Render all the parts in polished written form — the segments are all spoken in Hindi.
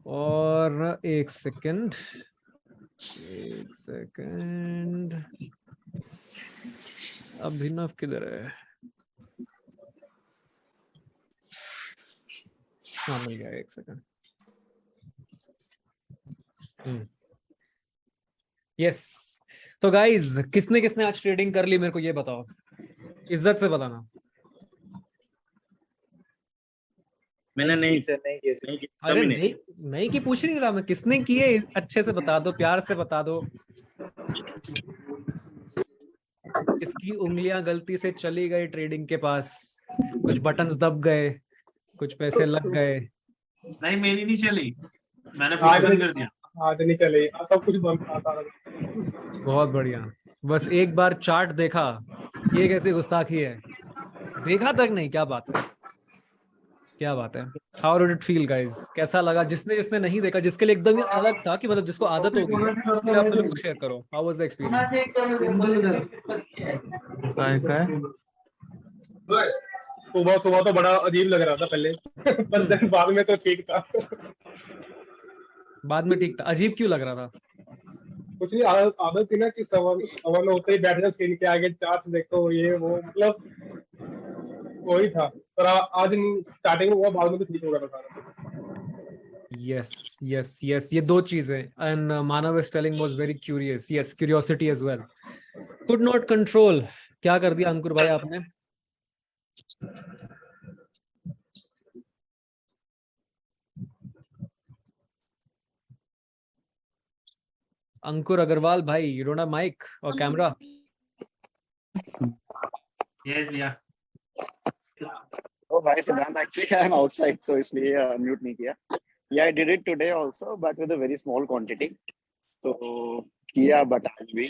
और एक सेकंड, अभिनव किधर है? हाँ मिल गया, एक सेकंड। यस, तो गाइज किसने किसने आज ट्रेडिंग कर ली मेरे को ये बताओ, इज्जत से बताना। मैंने नहीं किया। अरे नहीं नहीं की पूछ नहीं रहा मैं, किसने किए अच्छे से बता दो, प्यार से बता दो। किसकी उंगलियां गलती से चली गई ट्रेडिंग के पास, कुछ बटन्स दब गए, कुछ पैसे लग गए। नहीं मेरी नहीं चली, मैंने बंद कर दिया। आज नहीं चले, सब कुछ बंद था सारा। बहुत बढ़िया, बस एक बार चार्ट देखा, ये कैसी गुस्ताखी है, देखा तक नहीं, क्या बात है, क्या बात है। How did it feel guys, कैसा लगा? जिसने जिसने नहीं देखा, जिसके लिए एकदम ही अलग था कि मतलब जिसको आदत होगी, उसके लिए आप मेरे को शेयर करो, हाउ वाज द एक्सपीरियंस? सुबह सुबह तो बड़ा अजीब लग रहा था पहले, पर then बाद में तो ठीक था। बाद में ठीक था, अजीब क्यों लग रहा था? कुछ नहीं, आदत थी ना कि सवन होते ही बैठ जाओ स्क्रीन के आगे, चार्ट देखो, ये वो, मतलब वही था। पर आज स्टार्टिंग में हुआ, बाद में तो ठीक हो गया था सारा। यस यस यस, ये दो चीजें, and Manav is telling was very curious, yes curiosity as well, could not control. क्या कर दिया अंकुर भाई आपने? अंकुर अग्रवाल भाई, यू डोंट हैव माइक और कैमरा? यस भैया। Oh, भाई सिद्धांत, actually I am outside, so इसलिए mute नहीं किया. Yeah, I did it today also, but with a very small quantity. तो किया, but आज भी.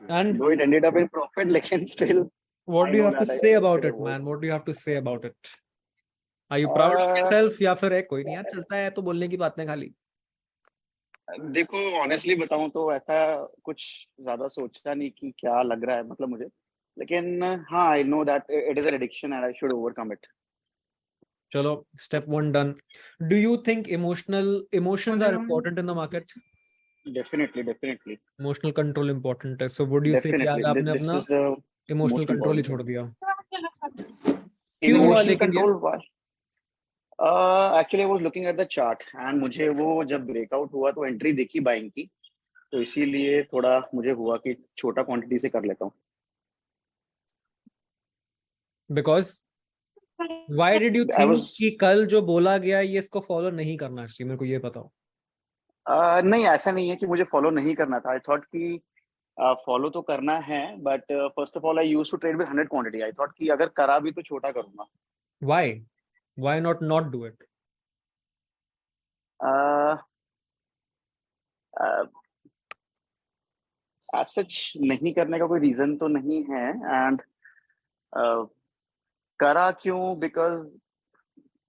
And though it ended up in profit, लेकिन still. what do you have to say about it, man? What do you have to say about it? Are you proud of yourself या फिर है कोई नहीं यार, चलता है तो बोलने की बात नहीं खाली? देखो ऑनेस्टली बताऊं तो ऐसा कुछ ज्यादा सोचा नहीं कि क्या लग रहा है, मतलब मुझे, लेकिन हाँ I know that it is an addiction and I should overcome it. चलो, step 1 done. Do you think emotions are important in the market? Definitely Emotional control important है, so would you say कि आज आपने अपना emotional control ही छोड़ दिया? क्यों हुआ लेकिन ये? Actually I was looking at the chart and मुझे वो जब ब्रेकआउट हुआ तो एंट्री दिखी बाइंग की, तो इसीलिए थोड़ा मुझे हुआ कि छोटा क्वांटिटी से कर लेता हूँ. Because why did you think कि कल जो बोला गया ये इसको फॉलो नहीं करना चाहिए, मेरे को ये बताओ. नहीं ऐसा नहीं है कि मुझे फॉलो नहीं करना था. आई थॉट कि फॉलो तो करना है, but first of all I used to trade with 100 quantity. I thought कि अगर करा भी तो छोटा करूंगा. Why not do it? As such नहीं करने का कोई रीजन तो नहीं है. एंड करा क्यों? बिकॉज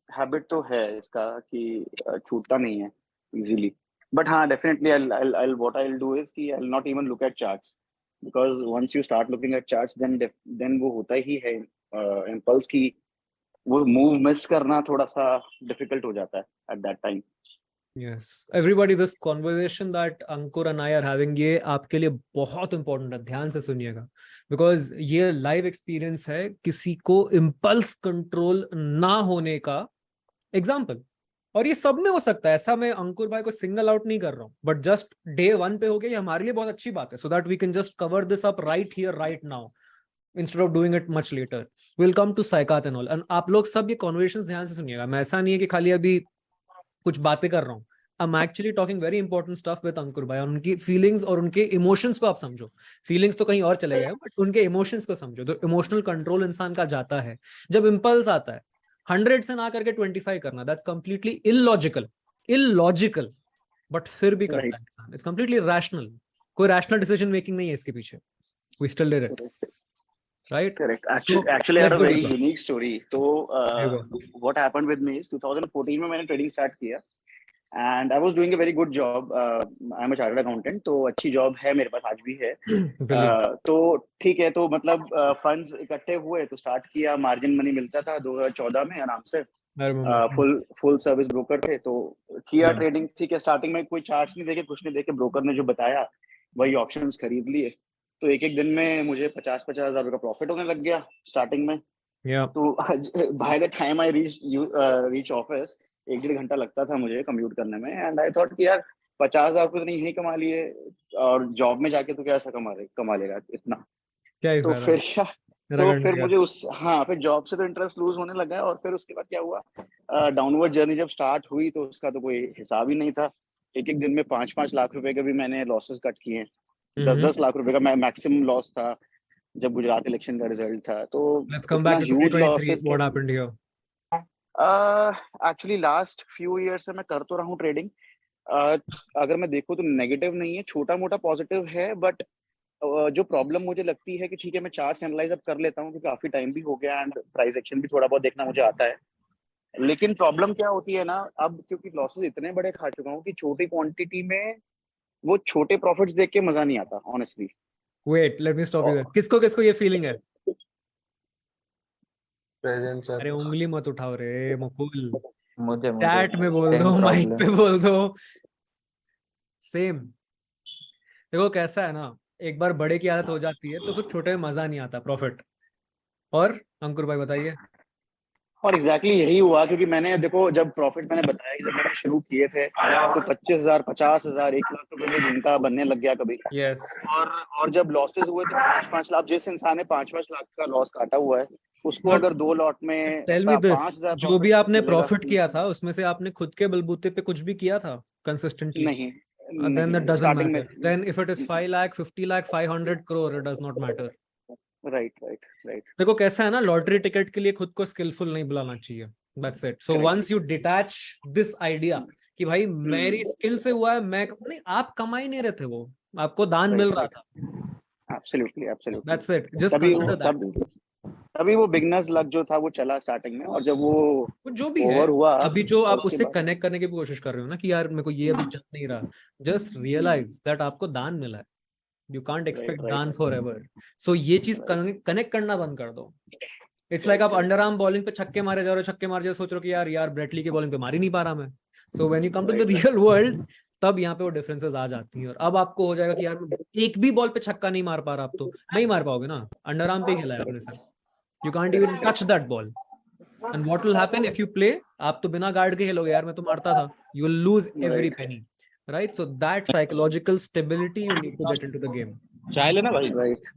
हैबिट तो है इसका कि छूटता नहीं है इजीली. बट हाँ definitely I'll what I'll do is कि I'll not even look at charts, because once you start looking at charts then वो होता ही है impulse की वो मूव मिस करना थोड़ा सा डिफिकल्ट हो जाता है at that time. Yes, everybody, this conversation that Ankur and I are having, ये आपके लिए बहुत important है, ध्यान से सुनिएगा, because ये लाइव एक्सपीरियंस है किसी को इम्पल्स कंट्रोल ना होने का एग्जाम्पल. और ये सब में हो सकता है, ऐसा मैं अंकुर भाई को सिंगल आउट नहीं कर रहा हूँ, बट जस्ट डे 1 पे हो गया, ये हमारे लिए बहुत अच्छी बात है, so that we can just cover this up right here right now instead of doing it much later. Will come to Saikat and all, and आप लोग सब ये कॉन्वर्सेशंस ध्यान से सुनिएगा. मैं ऐसा नहीं है कि खाली अभी कुछ बातें कर रहा हूँ. I'm actually talking very important stuff with अंकुर भाई. उनकी फीलिंग्स और उनके इमोशंस को आप समझो. फीलिंग्स तो कहीं और चले गए, बट उनके इमोशंस को समझो. तो इमोशनल कंट्रोल इंसान का जाता है जब इम्पल्स आता है. 100 से ना करके 25 करना, दैट्स कंप्लीटली इलॉजिकल, बट फिर भी करता है इंसान. It's completely rational. कोई रैशनल डिसीजन मेकिंग नहीं है इसके पीछे. We still did it. Right? Correct. Actually, I had a very unique story. तो what happened with me is 2014 में मैंने ट्रेडिंग स्टार्ट किया. And I was doing a very good job. I am a chartered accountant, तो अच्छी जॉब है मेरे पास, आज भी है। Brilliant. तो ठीक है, तो मतलब फंड्स इकट्ठे हुए तो स्टार्ट किया, मार्जिन मनी मिलता था 2014 में आराम से। I remember. Full service broker थे, तो किया Yeah. ट्रेडिंग। ठीक है, स्टार्टिंग में कोई चार्ट्स नहीं देखे, कुछ नहीं देखे, ब्रोकर ने जो बताया वही ऑप्शंस खरीद लिए। तो एक एक दिन में मुझे 50-50 हजार का प्रॉफिट होने लग गया स्टार्टिंग में। Yeah. तो by the time I reach office, 1-1.5 घंटा लगता था मुझे कम्यूट करने में। एंड आई थॉट कि यार 50,000 तो नहीं यही कमा लिए, और जॉब में जाके तो क्या ऐसा कमा लेगा इतना। क्या ही तो फायदा, फिर क्या, मेरा तो करने फिर का। मुझे फिर जॉब से तो इंटरेस्ट लूज होने लगा। और फिर उसके बाद क्या हुआ, डाउनवर्ड जर्नी जब स्टार्ट हुई तो उसका तो कोई हिसाब ही नहीं था। एक एक दिन में 5-5 लाख रुपए के भी मैंने लॉसेस कट किए हैं। 10-10 लाख रुपए का मैक्सिमम लॉस था जब गुजरात इलेक्शन का रिजल्ट था। तो Let's come इतना back to ह्यूज 2023. लॉसेस के, What happened here? Actually last few year से मैं कर तो रहा हूँ ट्रेडिंग। अगर मैं देखूँ तो नेगेटिव नहीं है, छोटा मोटा पॉजिटिव है। बट जो प्रॉब्लम मुझे लगती है कि ठीक है, मैं चार्ट्स एनालाइज अब कर लेता हूँ क्योंकि काफी टाइम भी हो गया, एंड प्राइस एक्शन भी थोड़ा बहुत देखना मुझे आता है। लेकिन प्रॉब्लम क्या होती है ना, अब क्योंकि लॉसेस इतने बड़े खा चुका हूँ कि छोटी क्वांटिटी में वो छोटे प्रॉफिट्स देख के मजा नहीं आता honestly. Wait, let me stop you there. किसको किसको ये फीलिंग है? Present sir. अरे उंगली मत उठाओ रे मुकुल, मुझे चैट में बोल same दो, माइक problem. पे बोल दो। सेम। देखो कैसा है ना, एक बार बड़े की आदत हो जाती है तो फिर छोटे में मजा नहीं आता प्रॉफिट। और अंकुर भाई बताइए। और एग्जैक्टली यही हुआ, क्योंकि मैंने देखो, जब प्रॉफिट मैंने बताया कि जब मैंने शुरू किए थे तो 25,000, 50,000, 1 लाख रुपए में दिन का बनने लग गया कभी। यस। और जब लॉसेस हुए तो 5-5 लाख, जिस इंसान ने 5-5 लाख का लॉस काटा हुआ है उसको बट अगर 2 लॉट में टेल मी दिस, 5,000 जो भी प्रॉफिट आपने मिलेगा। प्रॉफिट किया था उसमें से आपने खुद के बलबूते पे कुछ भी किया था कंसिस्टेंटली? नहीं Then that नहीं, doesn't स्टार्टिंग में। matter. Then if it is 5 lakh, 50 lakh, 500 crore, it does not matter. Right right right. देखो कैसा है ना, लॉटरी टिकट के लिए खुद को स्किलफुल नहीं बुलाना चाहिए। That's it. So Correct. once you detach this idea कि भाई मेरी स्किल से हुआ है, मैं नहीं, आप कमा ही नहीं रहे थे, वो आपको दान मिल रहा था। Absolutely absolutely. That's it. Just तभी consider that. तभी वो बिगनर्स लक जो था वो चला स्टार्टिंग में, और जब वो वो जो भी है, ओवर हुआ अभी जो आप उसके उससे बाद कनेक्ट करने की भी कोशिश कर रहे हो ना कि यार मेरे को ये अभी जम नहीं रहा, जस्ट रियलाइज दैट आपको दान मिला है। You can't expect right. दान फॉर एवर। सो ये चीज कनेक्ट करना बंद कर दो। इट्स लाइक आप अंडर आर्म बॉलिंग पे छक्के मारे जा रहे हो, छक्के मार जा, सोच रहे हो कि यार ब्रेटली के बॉलिंग पे मार ही नहीं पा रहा मैं। So when you come to the real world, तब यहाँ पे वो डिफरेंसेस आ जाती हैं। और अब आपको हो जाएगा कि यार एक भी बॉल पे छक्का नहीं मार पा रहा, आप तो नहीं मार पाओगे ना, अंडर आर्म पे खेला है आपने sir. You can't even touch that ball. And what will happen if you play, आप तो बिना गार्ड के खेलोगे, यार मैं तो मारता था, you will lose every penny, right? So that psychological stability you need to get into the game. चाय लेना भाई। राइट।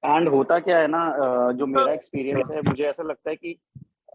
एंड होता क्या है ना, जो मेरा एक्सपीरियंस है, मुझे ऐसा लगता है कि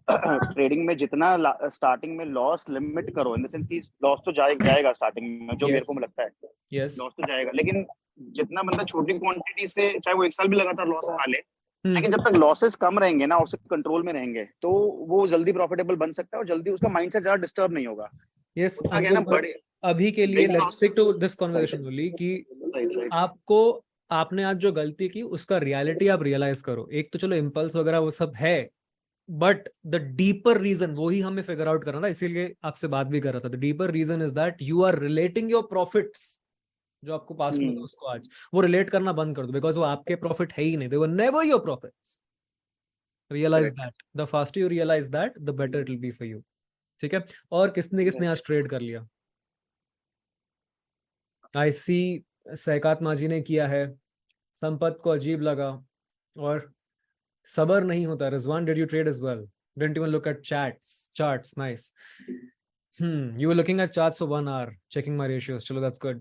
ट्रेडिंग में जितना स्टार्टिंग में लॉस लिमिट करो, इन द सेंस कि लॉस तो जाएगा स्टार्टिंग में, जो मेरे को लगता है यस। लॉस तो जाएगा, लेकिन जितना बंदा छोटी क्वांटिटी से, चाहे वो 1 साल भी लगातार लॉस खा ले, लेकिन जब तक लॉसेस कम रहेंगे ना, उसके कंट्रोल में रहेंगे, तो वो जल्दी प्रॉफिटेबल बन सकता है और जल्दी उसका माइंडसेट ज्यादा डिस्टर्ब नहीं होगा। यस। होता क्या है ना, बड़े अभी के लिए big let's loss- stick to this conversation only कि राइट आपको, आपने आज जो गलती की उसका रियलिटी आप रियलाइज करो। एक तो चलो इम्पल्स वगैरह वो सब है, बट द डीपर रीजन वही हमें फिगर आउट करना था, इसीलिए आपसे बात भी कर रहा था। The deeper reason is that you are relating your profits, जो आपको पास में था उसको आज वो रिलेट करना बंद कर दो, बिकॉज वो आपके प्रॉफिट है ही नहीं, they were never your profits. Realize that, the faster you realize that the better it will be for you. ठीक है। और किसने किसने आज ट्रेड कर लिया? आई सी सहकात माजी ने किया है, संपत को अजीब लगा, और सबर नहीं होता। Rizwan, did you trade as well? Didn't even look at charts. Nice. You were looking at charts for 1 hour, checking my ratios. Chalo, that's good.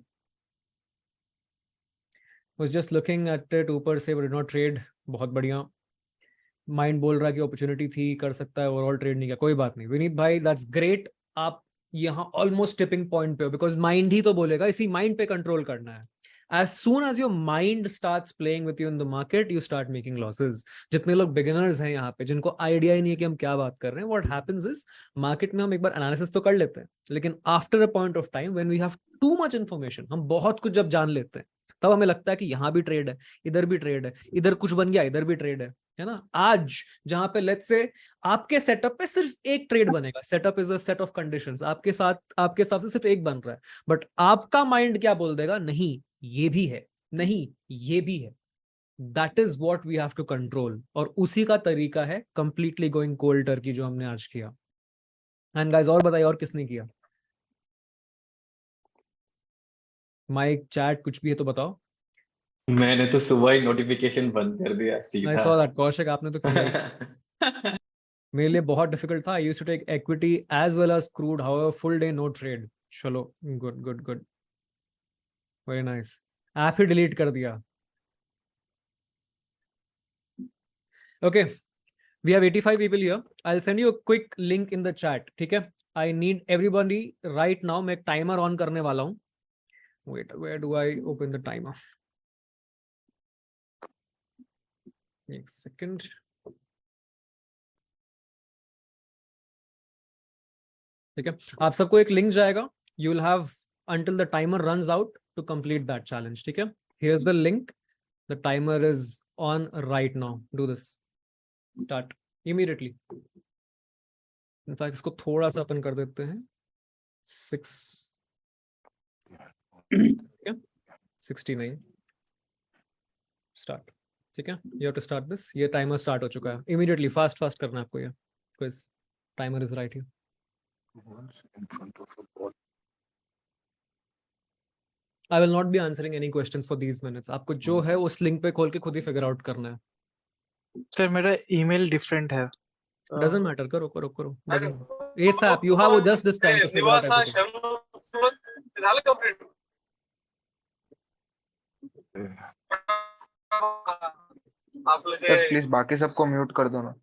Was just looking at it ऊपर से, but did not trade. बहुत बढ़िया। माइंड बोल रहा है कि अपॉर्चुनिटी थी, कर सकता है, ओवरऑल ट्रेड नहीं किया, कोई बात नहीं। विनीत भाई, दैट्स ग्रेट। आप यहाँ ऑलमोस्ट टिपिंग पॉइंट पे हो, बिकॉज माइंड ही तो बोलेगा, इसी माइंड पे कंट्रोल करना है। As soon as your mind starts playing with you in the market, you start making losses. जितने लोग बिगिनर्स हैं यहाँ पे, जिनको आइडिया ही नहीं है कि हम क्या बात कर रहे हैं, what happens is मार्केट में हम एक बार एनालिसिस तो कर लेते हैं, लेकिन after a point of time when we have too much information, हम बहुत कुछ जब जान लेते हैं, तब हमें लगता है कि यहाँ भी ट्रेड है, इधर भी ट्रेड है, इधर कुछ बन गया, इधर भी ट्रेड है ना। आज जहां पे लेट्स से आपके सेटअप पे सिर्फ एक ट्रेड बनेगा, setup is a set of conditions, आपके साथ आपके हिसाब से सिर्फ एक बन रहा है, बट आपका माइंड क्या बोल देगा, नहीं ये भी है, नहीं ये भी है। That is what we have to control, और उसी का तरीका है कंप्लीटली गोइंग कोल्ड टर्की जो हमने आज किया। एंड गाइस और बताइए और किसने किया, माइक चैट कुछ भी है तो बताओ। मैंने तो सुबह ही नोटिफिकेशन बंद कर दिया आई सीधा। सॉ दैट, कौशिक आपने तो किया ही। मेरे लिए बहुत डिफिकल्ट था, I used to take equity as well as crude, however full day no trade. चलो good good good, very nice. App ही डिलीट कर दिया। Okay, we have 85 people here. I'll send you a quick link in the chat, ठीक है। I need everybody right now, मैं एक टाइमर ऑन करने वाला हूँ। Wait, where do I open the timer? एक सेकंड। ठीक है, आप सबको एक लिंक जाएगा, you will have until the timer runs out to complete that challenge, ठीक है। Here's the link, the timer is on right now, do this, start immediately. In fact इसको थोड़ा सा अपन कर देते हैं 6, ठीक है, 69 स्टार्ट, ठीक है। You have to start this, ये टाइमर स्टार्ट हो चुका है, इमीडिएटली फास्ट फास्ट करना है आपको ये, because timer is right here. I will not be answering any questions for these minutes, आपको जो है उस लिंक पे खोल के खुद ही फिगर आउट करना है। सर मेरा ईमेल डिफरेंट है। डजंट मैटर, करो करो करो, doesn't ASAP, you have just this time to figure out everything. झालं कंप्लीट। आपलं सर प्लीज बाकी सबको म्यूट कर दो ना।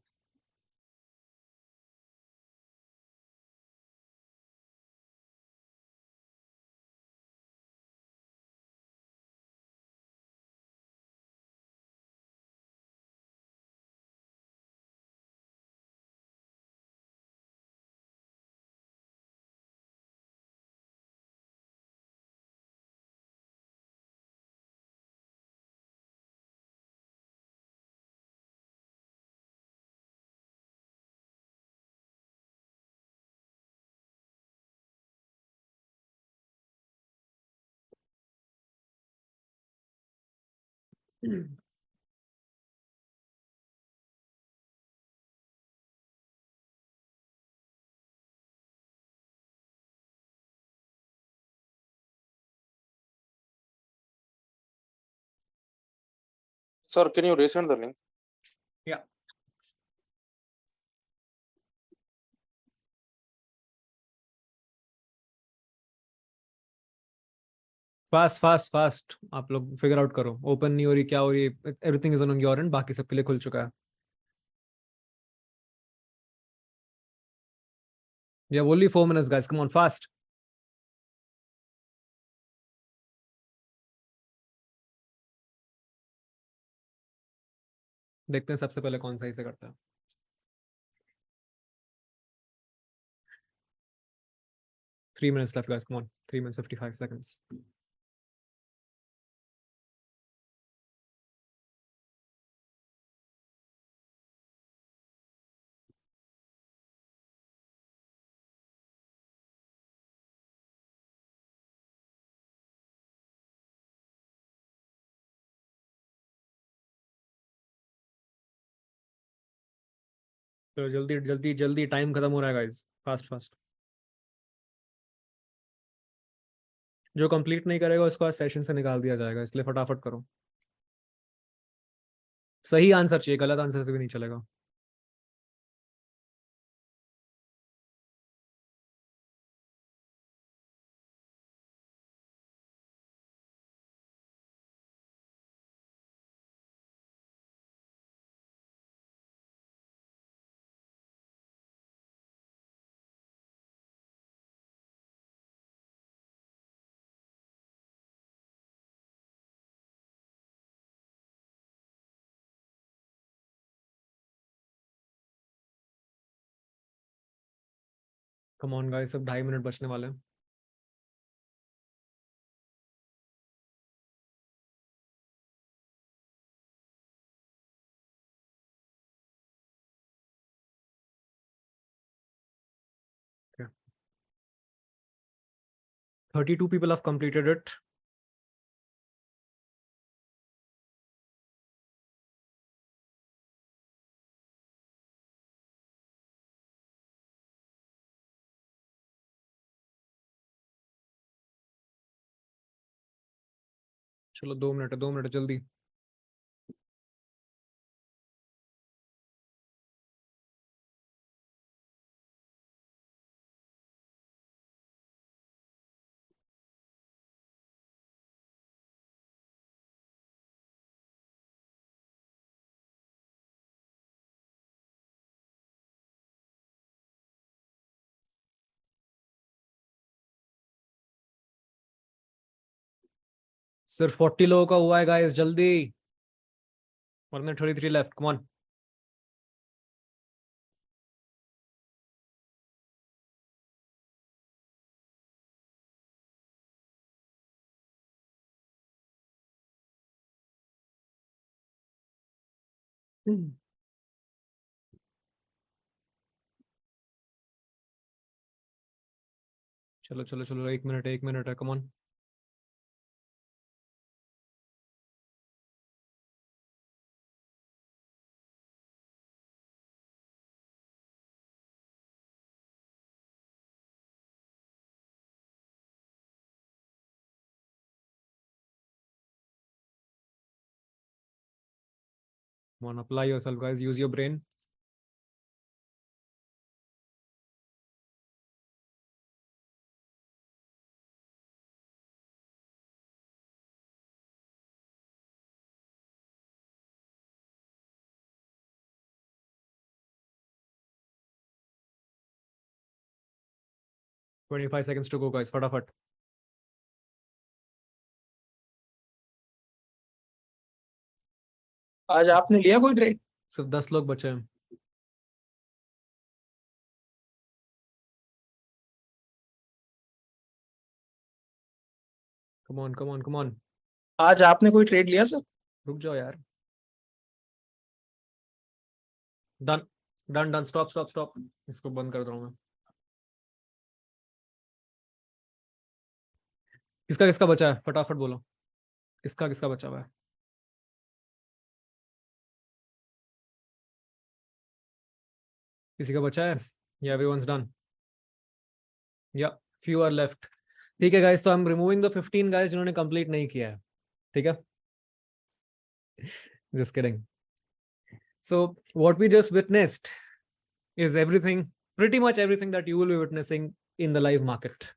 Sir, can you resend the link? Yeah. Fast fast fast, आप लोग फिगर आउट करो, ओपन नहीं हो रही, क्या हो रही है, everything is on your and, बाकी सबके लिए खुल चुका है। Yeah, only 4 minutes guys, come on fast. देखते हैं सबसे पहले कौन सही से करता है। 3 minutes left guys, come on, 3 minutes 55 seconds. तो जल्दी जल्दी जल्दी, टाइम खत्म हो रहा है गाइस, फास्ट फास्ट। जो कंप्लीट नहीं करेगा उसको आज सेशन से निकाल दिया जाएगा, इसलिए फटाफट करो। सही आंसर चाहिए, गलत आंसर से भी नहीं चलेगा। कम ऑन गाइस, अब 2.5 मिनट बचने वाले हैं। 32 people have completed it. चलो 2 मिनट जल्दी. सिर्फ 40 लोगों का हुआ है गाइस, जल्दी. 1 minute 33 left. Come on. चलो चलो चलो, 1 minute है. Come on. Come on, apply yourself, guys. Use your brain. $25 seconds to go, guys. फटाफट. आज आपने लिया कोई ट्रेड? सिर्फ 10 लोग बचे हैं. Come on, come on, come on. आज आपने कोई ट्रेड लिया सर? रुक जाओ यार. Done. Done, done. Stop, stop, stop. इसको बंद कर दूँ मैं. किसका किसका बचा है? फटाफट बोलो. किसका किसका बचा हुआ है? किसी का बचा है? या everyone's done? Yeah, few are left. ठीक है guys, तो I'm removing the 15 guys जिन्होंने complete नहीं किया है. ठीक है? Just kidding. So what we just witnessed is everything, pretty much everything that you will be witnessing in the live market.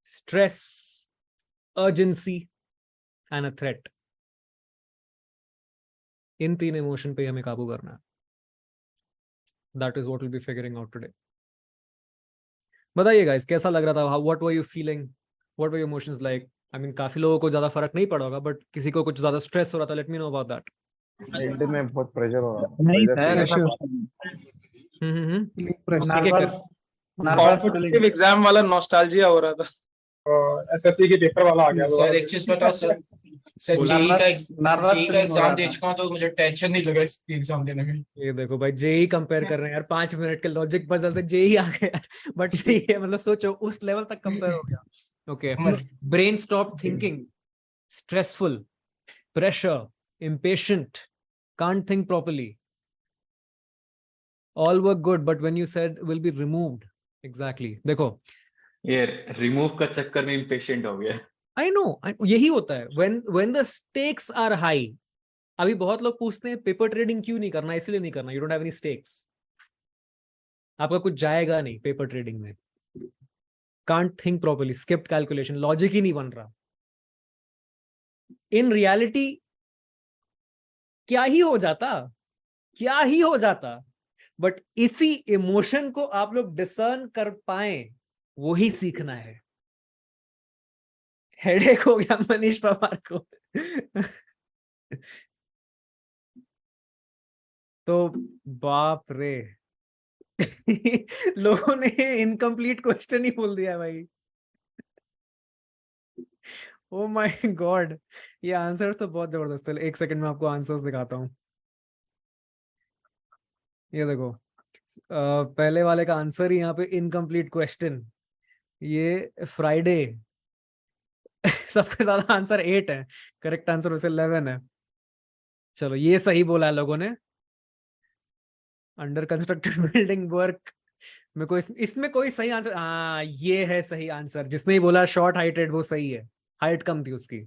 Stress, urgency, and a threat. In 3 emotion पे हमें काबू करना है. That is what we'll be figuring out today. बताइए guys, कैसा लग रहा था? What were you feeling? What were your emotions like? I mean, काफी लोगों को ज्यादा फर्क नहीं पड़ा होगा, but किसी को कुछ ज्यादा स्ट्रेस हो रहा था. Let me know about that. Field में बहुत प्रेशर हो रहा है. नहीं Pressure सर, feel- ऐसा कॉम्पिटिटिव एग्जाम वाला नॉस्टैल्जिया हो रहा था. एसएससी के पेपर वाला आ गया. सर एक चीज बताओ सर, सर जेई का एग्जाम दे चुका हूं तो मुझे टेंशन नहीं लगा इस एग्जाम देने में. ये देखो भाई, जेई कंपेयर कर रहे हैं यार. 5 मिनट के लॉजिक पजल से जेई आ गया यार. बट सही है, मतलब सोचो उस लेवल तक कंपेयर हो गया. Okay, brain stop thinking, stressful, pressure, impatient, can't think properly. All were good, but when you said will be removed, exactly. देखो, ये रिमूव का चक्कर में इम्पेशेंट हो गया. I know, यही होता है. When the stakes are high. अभी बहुत लोग पूछते हैं पेपर ट्रेडिंग क्यों नहीं करना? इसलिए नहीं करना, you don't have any stakes. आपका कुछ जाएगा नहीं पेपर ट्रेडिंग में. Can't think properly, skipped calculation, logic ही नहीं बन रहा. In reality क्या ही हो जाता, बट इसी इमोशन को आप लोग डिसर्न कर पाए, वही सीखना है. हेडेक हो गया मनीष पवार को. तो बाप रे. लोगों ने इनकम्प्लीट क्वेश्चन ही बोल दिया भाई. ओ माय गॉड, ये आंसर तो बहुत जबरदस्त है. 1 सेकंड में आपको आंसर्स दिखाता हूँ. ये देखो, पहले वाले का आंसर ही यहाँ पे इनकम्प्लीट क्वेश्चन. ये फ्राइडे। सबके ज्यादा आंसर 8 है, करेक्ट आंसर उसे 11 है। चलो ये सही बोला है लोगों ने। अंडर कंस्ट्रक्टेड बिल्डिंग वर्क में कोई इसमें कोई सही आंसर, हाँ ये है सही आंसर। जिसने ही बोला शॉर्ट हाइटेड वो सही है, हाइट कम थी उसकी।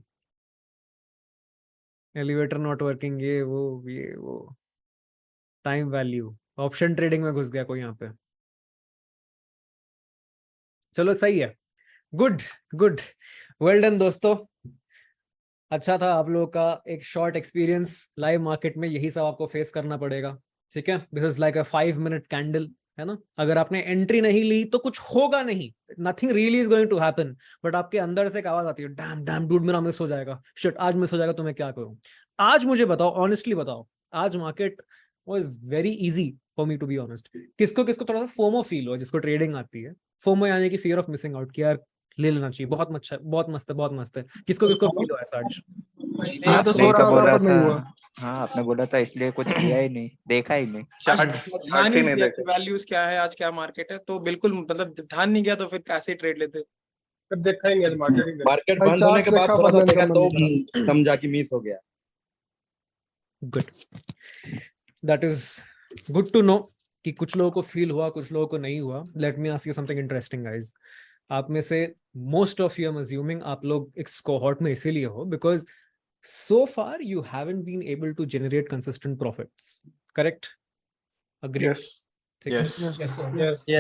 एलिवेटर नॉट वर्किंग, ये वो टाइम वैल्यू, ऑप्शन ट्रेडिंग में घुस गया कोई यहाँ पे। चलो सही है, गुड गुड, वेल डन दोस्तों। अच्छा था आप लोगों का एक शॉर्ट एक्सपीरियंस लाइव मार्केट में, यही सब आपको फेस करना पड़ेगा, ठीक है। This is like a 5 minute candle, है ना। अगर आपने एंट्री नहीं ली तो कुछ होगा नहीं, nothing really is going to happen, but आपके अंदर से एक आवाज आती है, डैम डैम डूड मेरा मिस हो जाएगा, शिट आज मिस हो जाएगा, तो मैं क्या करूं। आज मुझे बताओ, ऑनेस्टली बताओ, आज market was very easy for me to be honest. किसको किसको थोड़ा सा फोमो फील हुआ, जिसको ट्रेडिंग आती है, फोमो यानी कि फियर ऑफ मिसिंग आउट, कि यार ले लेना चाहिए, बहुत अच्छा, बहुत मस्त है, बहुत मस्त है। किसको किसको फील हुआ ऐसा आज? मैं तो सो रहा था पर नहीं हुआ। हाँ आपने बोला था इसलिए कुछ किया ही नहीं, देखा ही नहीं। ध्यान ही नहीं दिया कि वैल्यूज क्या है, आज क्या मार्केट है, तो बिल्कुल मतलब ध्यान नहीं गया, तो फिर कैसे ट्रेड लेते। फिर देखा ही नहीं मार्केट बंद होने के बाद थोड़ा सा देखा तो समझा कि मिस हो गया। Good, that is good to know कि कुछ लोगों को फील हुआ, कुछ लोगों को नहीं हुआ। Late me ask you something interesting guys. आप में से most of you, I am assuming आप लोग एक कोहॉर्ट में इसीलिए हो because so far you haven't been able to generate consistent profits, correct? Agree? Yes. Yes. Yes, sir.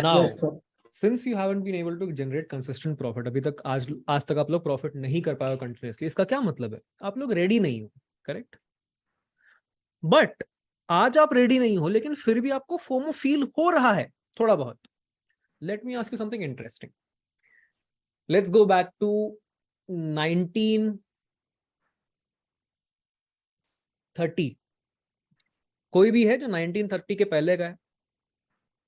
Now Yes, sir. since you haven't been able to generate consistent profit, अभी तक आज तक आप लोग प्रॉफिट नहीं कर पाए कंटिन्यूसली, इसका क्या मतलब है? आप लोग रेडी नहीं हो, करेक्ट? बट आज आप रेडी नहीं हो, लेकिन फिर भी आपको फोमो फील हो रहा है थोड़ा बहुत। Let me ask you something interesting. Let's go back to 1930। कोई भी है जो 1930 के पहले का है?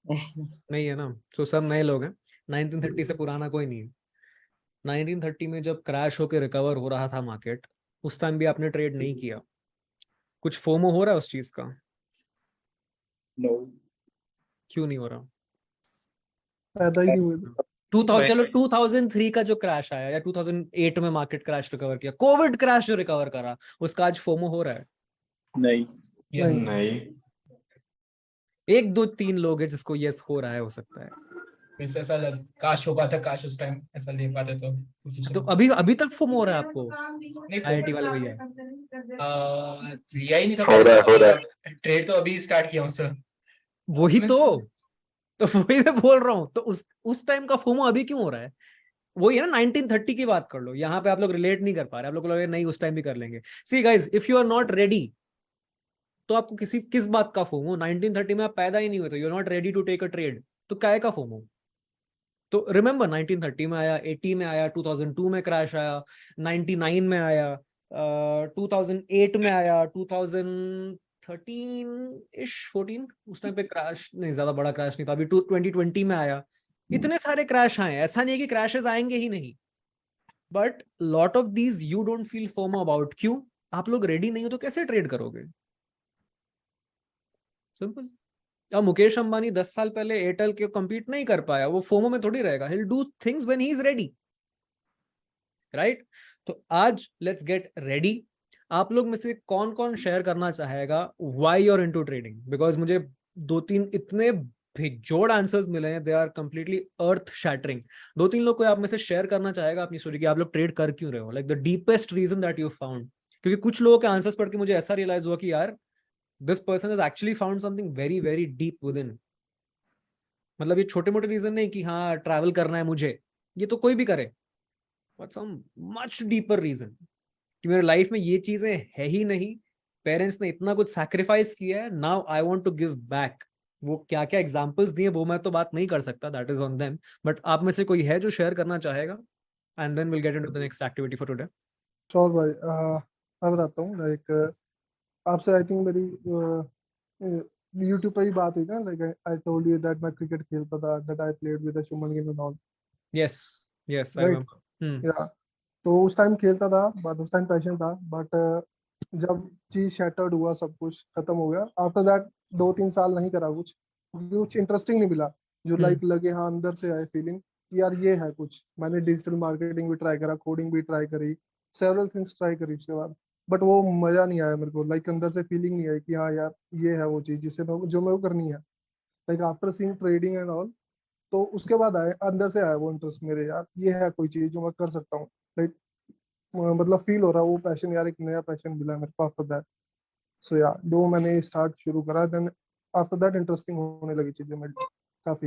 नहीं है ना, तो सब नए लोग हैं। 1930 से पुराना कोई नहीं है। 1930 में जब क्रैश होकर रिकवर हो रहा था मार्केट, उस टाइम भी आपने ट्रेड नहीं किया। कुछ फोमो हो रहा है उस चीज का? नो। क्यों नहीं हो रहा? पैदा ही नहीं हुआ। 2000, चलो 2003 का जो क्रैश आया या 2008 में मार्केट क्रैश रिकवर किया, कोविड क्रैश जो रिकवर करा, उसका आज फोमो हो रहा है? नहीं। Yes. नहीं। 1 2 3 लोग हैं जिसको यस हो रहा है, हो सकता है। मिस ऐसा काश हो पाता, काश उस टाइम ऐसा ले पाते तो अभी तक फोमो हो रहा है आपको? नहीं आईआईटी वाले भैया लिया ही नहीं था पहले, ट्रेड तो अभी स्टार्ट किया हूं सर। वही तो वही मैं बोल रहा हूँ। तो उस टाइम का फोमो अभी क्यों हो रहा है? वही है ना, 1930 की बात कर लो। यहाँ पे आप लोग रिलेट नहीं कर पा रहे, आप लोग लगे नहीं उस टाइम भी कर लेंगे। See guys, if you are not ready, तो आपको किस बात का फोमो? 1930 में आप पैदा ही नहीं हुए, तो you are not ready to take a trade, तो काय का फोमो? तो रिमेंबर 1930 में आया, 80 में आया, 2002 में क्रैश आया, 99 में आया, 2008 में आया, 2013 इश 14 उस टाइम पे क्रैश नहीं, ज्यादा बड़ा क्रैश नहीं था। अभी 2020 में आया। इतने सारे क्रैश आए, ऐसा नहीं है कि क्रैशेस आएंगे ही नहीं, but lot of these you don't feel FOMO about. क्यों? आप लोग रेडी नहीं हो, तो कैसे ट्रेड करोगे? सिंपल। अब मुकेश अंबानी 10 साल पहले एयरटेल के कम्पीट नहीं कर पाया, वो फोमो में थोड़ी रहेगा। He'll do things when he is ready, right? तो आज लेट्स गेट रेडी। आप लोग में से कौन कौन शेयर करना चाहेगा why you are into trading? Because मुझे 2-3 इतने जोड़ आंसर्स मिले हैं, they are completely earth shattering. 2-3 लोग कोई आप में से शेयर करना चाहेगा अपनी स्टोरी की, आप लोग ट्रेड कर क्यों रहे हो, like the deepest reason that you found. क्योंकि कुछ लोगों के आंसर्स पढ़ के मुझे ऐसा रियलाइज हुआ कि यार this person has actually found something very very deep within. मतलब ये छोटे मोटे रीजन नहीं कि हाँ ट्रैवल करना है मुझे, ये तो कोई भी करे, but some much deeper reason कि मेरे लाइफ में ये चीजें है ही नहीं, पेरेंट्स ने इतना कुछ सैक्रिफाइस किया है, now I want to give back. वो क्या क्या एग्जांपल्स दिए वो मैं तो बात नहीं कर सकता, that is on them, but आप में से कोई है जो शेयर करना चाहेगा? And then will get into the next activity for today. Sure भाई, मैं बताता हूँ। लाइक आपसे आई थिंक मेरी यूट्यूब पे ही बात हुई ना, like I told you that मैं क्रिकेट खेलता था, that I played with Shubman Gill and all. Yes yes I remember. या तो उस टाइम खेलता था, बट उस टाइम पैशन था, बट जब चीज शैटर्ड हुआ, सब कुछ खत्म हो गया, आफ्टर दैट 2-3 साल नहीं करा कुछ इंटरेस्टिंग नहीं मिला जो लाइक लगे हाँ अंदर से आए फीलिंग। कि यार ये है कुछ। मैंने डिजिटल मार्केटिंग भी ट्राई करा, कोडिंग भी ट्राई करी, सेवरल थिंग्स ट्राई करी उसके बाद, बट वो मजा नहीं आया मेरे को। लाइक अंदर से फीलिंग नहीं आई कि हाँ यार ये है वो चीज जिससे जो मैं वो करनी है। Like after seeing trading and all, तो उसके बाद आए अंदर से आया वो इंटरेस्ट मेरे, यार ये है कोई चीज जो मैं कर सकता हूँ। लाइक मतलब फील हो रहा है वो पैशन, यार एक नया पैशन मिला है मेरे को आफ्टर दैट। सो या दो मैंने स्टार्ट शुरू करा, देन आफ्टर दैट इंटरेस्टिंग होने लगी चीजें मेरे लिए काफी।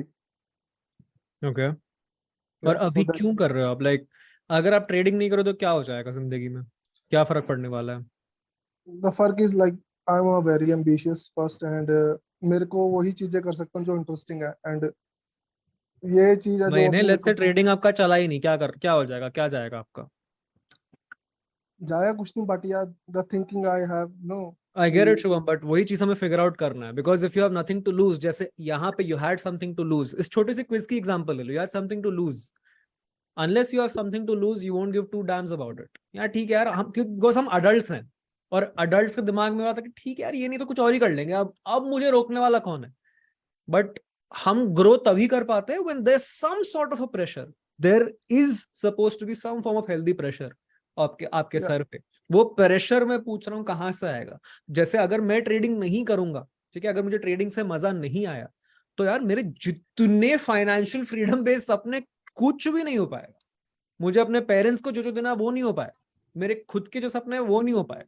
ओके। और सो अभी दैट्स क्यों कर रहे हो आप? लाइक अगर आप ट्रेडिंग नहीं करो तो क्या हो जाएगा जिंदगी में? क्या फर्क पड़ने वाला है? द फर्क is like I am a very ambitious first, and मेरे को वही चीजें कर सकता हूँ जो इंटरेस्टिंग है, एंड ये चीज है जो महीने अभी मेरे लेट्स को से ट्रेडिंग आपका चला ही नहीं, क्या हो जाएगा, क्या जाएगा आपका? जाया कुछ नहीं, बट यार the thinking I have no I get it कि शुभम, बट वही चीज हमें फिगर आउट करना है। Because if you have nothing to lose, जैसे यहाँ पे you had something to lose, इस छोटे से क्विज की एग्जांपल ले लो, you had something to lose. Unless you have something to lose you won't give two damns about it. यार ठीक है यार, हम क्यों, बिकॉज हम अडल्ट्स हैं, और अडल्ट्स के दिमाग में आता है कि ठीक है यार ये नहीं तो कुछ और ही कर लेंगे, अब मुझे रोकने वाला कौन है? बट हम ग्रो तभी कर पाते हैं when there is some sort of a pressure. There is suppose to be some form of healthy pressure आपके आपके या सर पे। वो प्रेशर मैं पूछ रहा हूँ कहाँ से आएगा? जैसे अगर मैं ट्रेडिंग नहीं करूंगा, ठीक है, अगर मुझे ट्रेडिंग से मजा नहीं आया, तो यार मेरे जितने फाइनेंशियल फ्रीडम बेस्ड सपने कुछ भी नहीं हो पाएगा। मुझे अपने पेरेंट्स को जो देना वो नहीं हो पाए, मेरे खुद के जो सपने हैं वो नहीं हो पाए।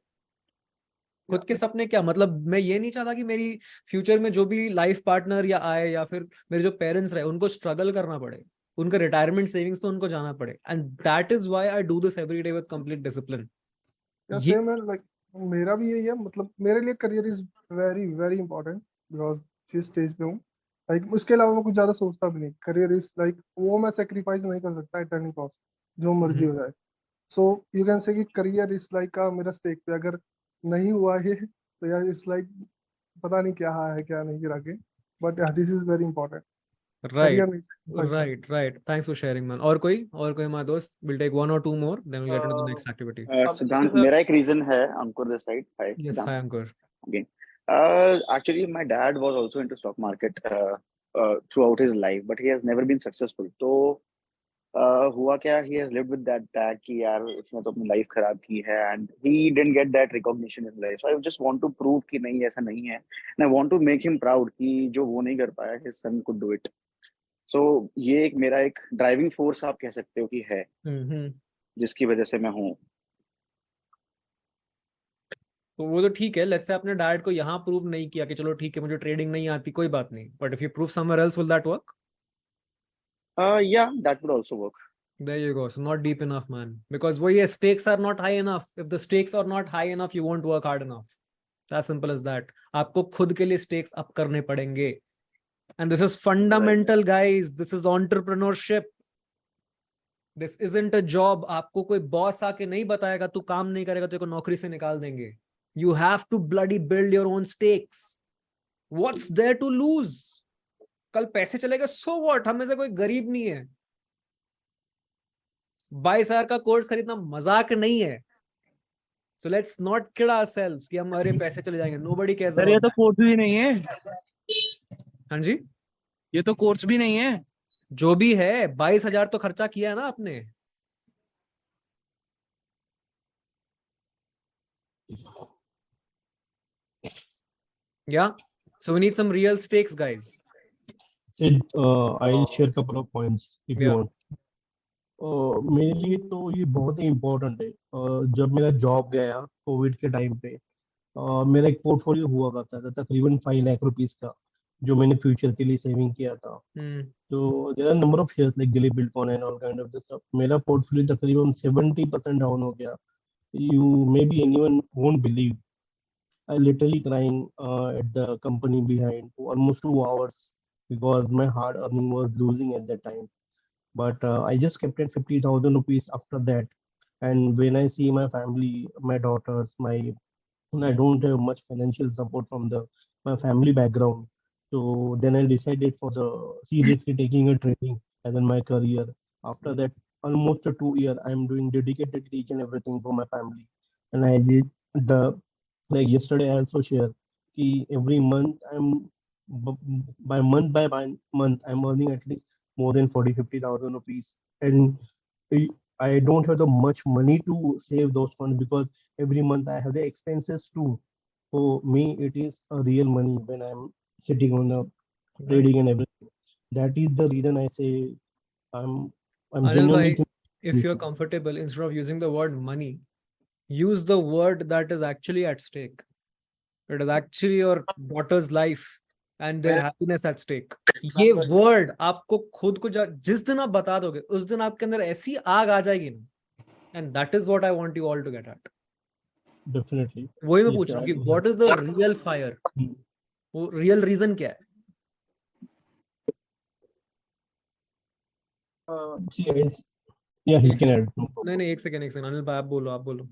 खुद के सपने क्या मतलब, मैं ये नहीं चाहता कि मेरी फ्यूचर में जो भी लाइफ पार्टनर या आए या फिर मेरे जो पेरेंट्स रहे उनको स्ट्रगल करना पड़े, उनका रिटायरमेंट सेविंग्स पे उनको जाना पड़े। And that is why I do this every day with complete discipline. या ये सेम है, लाइक मेरा भी यही है। मतलब मेरे लिए career is very very important, because जिस स्टेज पे हूँ, लाइक उसके अलावा मैं कुछ ज्यादा सोचता भी नहीं। करियर इज लाइक वो मैं सेक्रीफाइस नहीं कर सकता एट एनी कॉस्ट, जो मर्जी हो जाए। सो यू कैन से कि करियर इज लाइक मेरा स्टेक पे, अगर नहीं हुआ ये तो यार इट्स लाइक पता नहीं क्या है क्या नहीं गिरा के, but this is very important. Career right नहीं sacrifice कर right right, thanks for sharing man. और कोई हमारे दोस्त? विल टेक वन और two more then will get into the next activity. Siddhant, मेरा एक रीजन है, Ankur this side. Hi yes, Siddhant hi Ankur. again. Actually, my dad was also into stock market throughout his life, but he has never been successful. तो हुआ क्या, he has lived with that tag कि यार इसने तो अपनी लाइफ खराब की है, and he didn't get that recognition in life. So I just want to prove कि नहीं, ऐसा नहीं है, and I want to make him proud कि जो वो नहीं कर पाया, his son could do it. So ये एक मेरा एक ड्राइविंग फोर्स आप कह सकते हो कि है, जिसकी वजह से मैं हूँ। तो वो तो ठीक है, लेट्स से अपने डैड को यहाँ प्रूव नहीं किया कि चलो ठीक है मुझे ट्रेडिंग नहीं आती, कोई बात नहीं, but if you prove somewhere else will that work? Yeah, that would also work. There you go. So not deep enough, man. Because where your stakes are not high enough. If the stakes are not high enough, you won't work hard enough. It's as simple as that. आपको खुद के लिए stakes up करने पड़ेंगे. And this is fundamental, guys. This is entrepreneurship. This isn't a job. आपको कोई बॉस आके नहीं बताएगा तू काम नहीं करेगा तो को नौकरी से निकाल देंगे. You have to bloody build your own stakes. What's there to lose? कल पैसे चलेगा, so what? हम में से कोई गरीब नहीं है. 22,000 का कोर्स खरीदना मजाक नहीं है. So let's not kid ourselves कि हमारे पैसे चले जाएंगे. Nobody cares सर ये about तो that. कोर्स भी नहीं है, हाँ जी, ये तो कोर्स भी नहीं है। जो भी है 22,000 तो खर्चा किया है ना आपने. Yeah, so we need some real stakes, guys. Sid, I'll share a couple of points if you Yeah. want. मेरे लिए तो ये बहुत ही इम्पोर्टेंट है। जब मेरा जॉब गया कोविड के टाइम पे, मेरा एक पोर्टफोलियो हुआ करता था तकरीबन 5 लाख रुपीस का, जो मैंने फ्यूचर के लिए सेविंग किया था। तो there are number of shares like Dilip Buildcon and all kind of this stuff. मेरा पोर्टफोलियो तकरीबन 70% डाउन हो गया। You may be anyone won't believe, I literally crying at the company behind for almost 2 hours because my hard earning was losing at that time. But I just kept at 50,000 rupees after that. And when I see my family, my daughters, I don't have much financial support from my family background. So then I decided for the seriously taking a training as in my career. After that, almost a 2 year, I'm doing dedicated each and everything for my family. And I did the like yesterday I also share कि every month by month I'm earning at least more than 40-50,000 rupees, and I don't have the much money to save those funds because every month I have the expenses too. For me, it is a real money when I'm sitting on the trading and everything. That is the reason I say I'm Anil genuinely bhai, if you're comfortable, instead of using the word money, use the word that is actually at stake. It is actually your daughter's life and their happiness at stake. ये वर्ड आपको खुद को जिस दिन आप बता दोगे उस दिन आपके अंदर ऐसी आग आ जाएगी ना, and that is what I want you all to get at. definitely. वही मैं Yes, पूछ रहा हूँ कि I- what is the real fire? वो real reason क्या है? See, yeah, he can add. No problem. नहीं एक सेकंड अनिल भाई आप बोलो.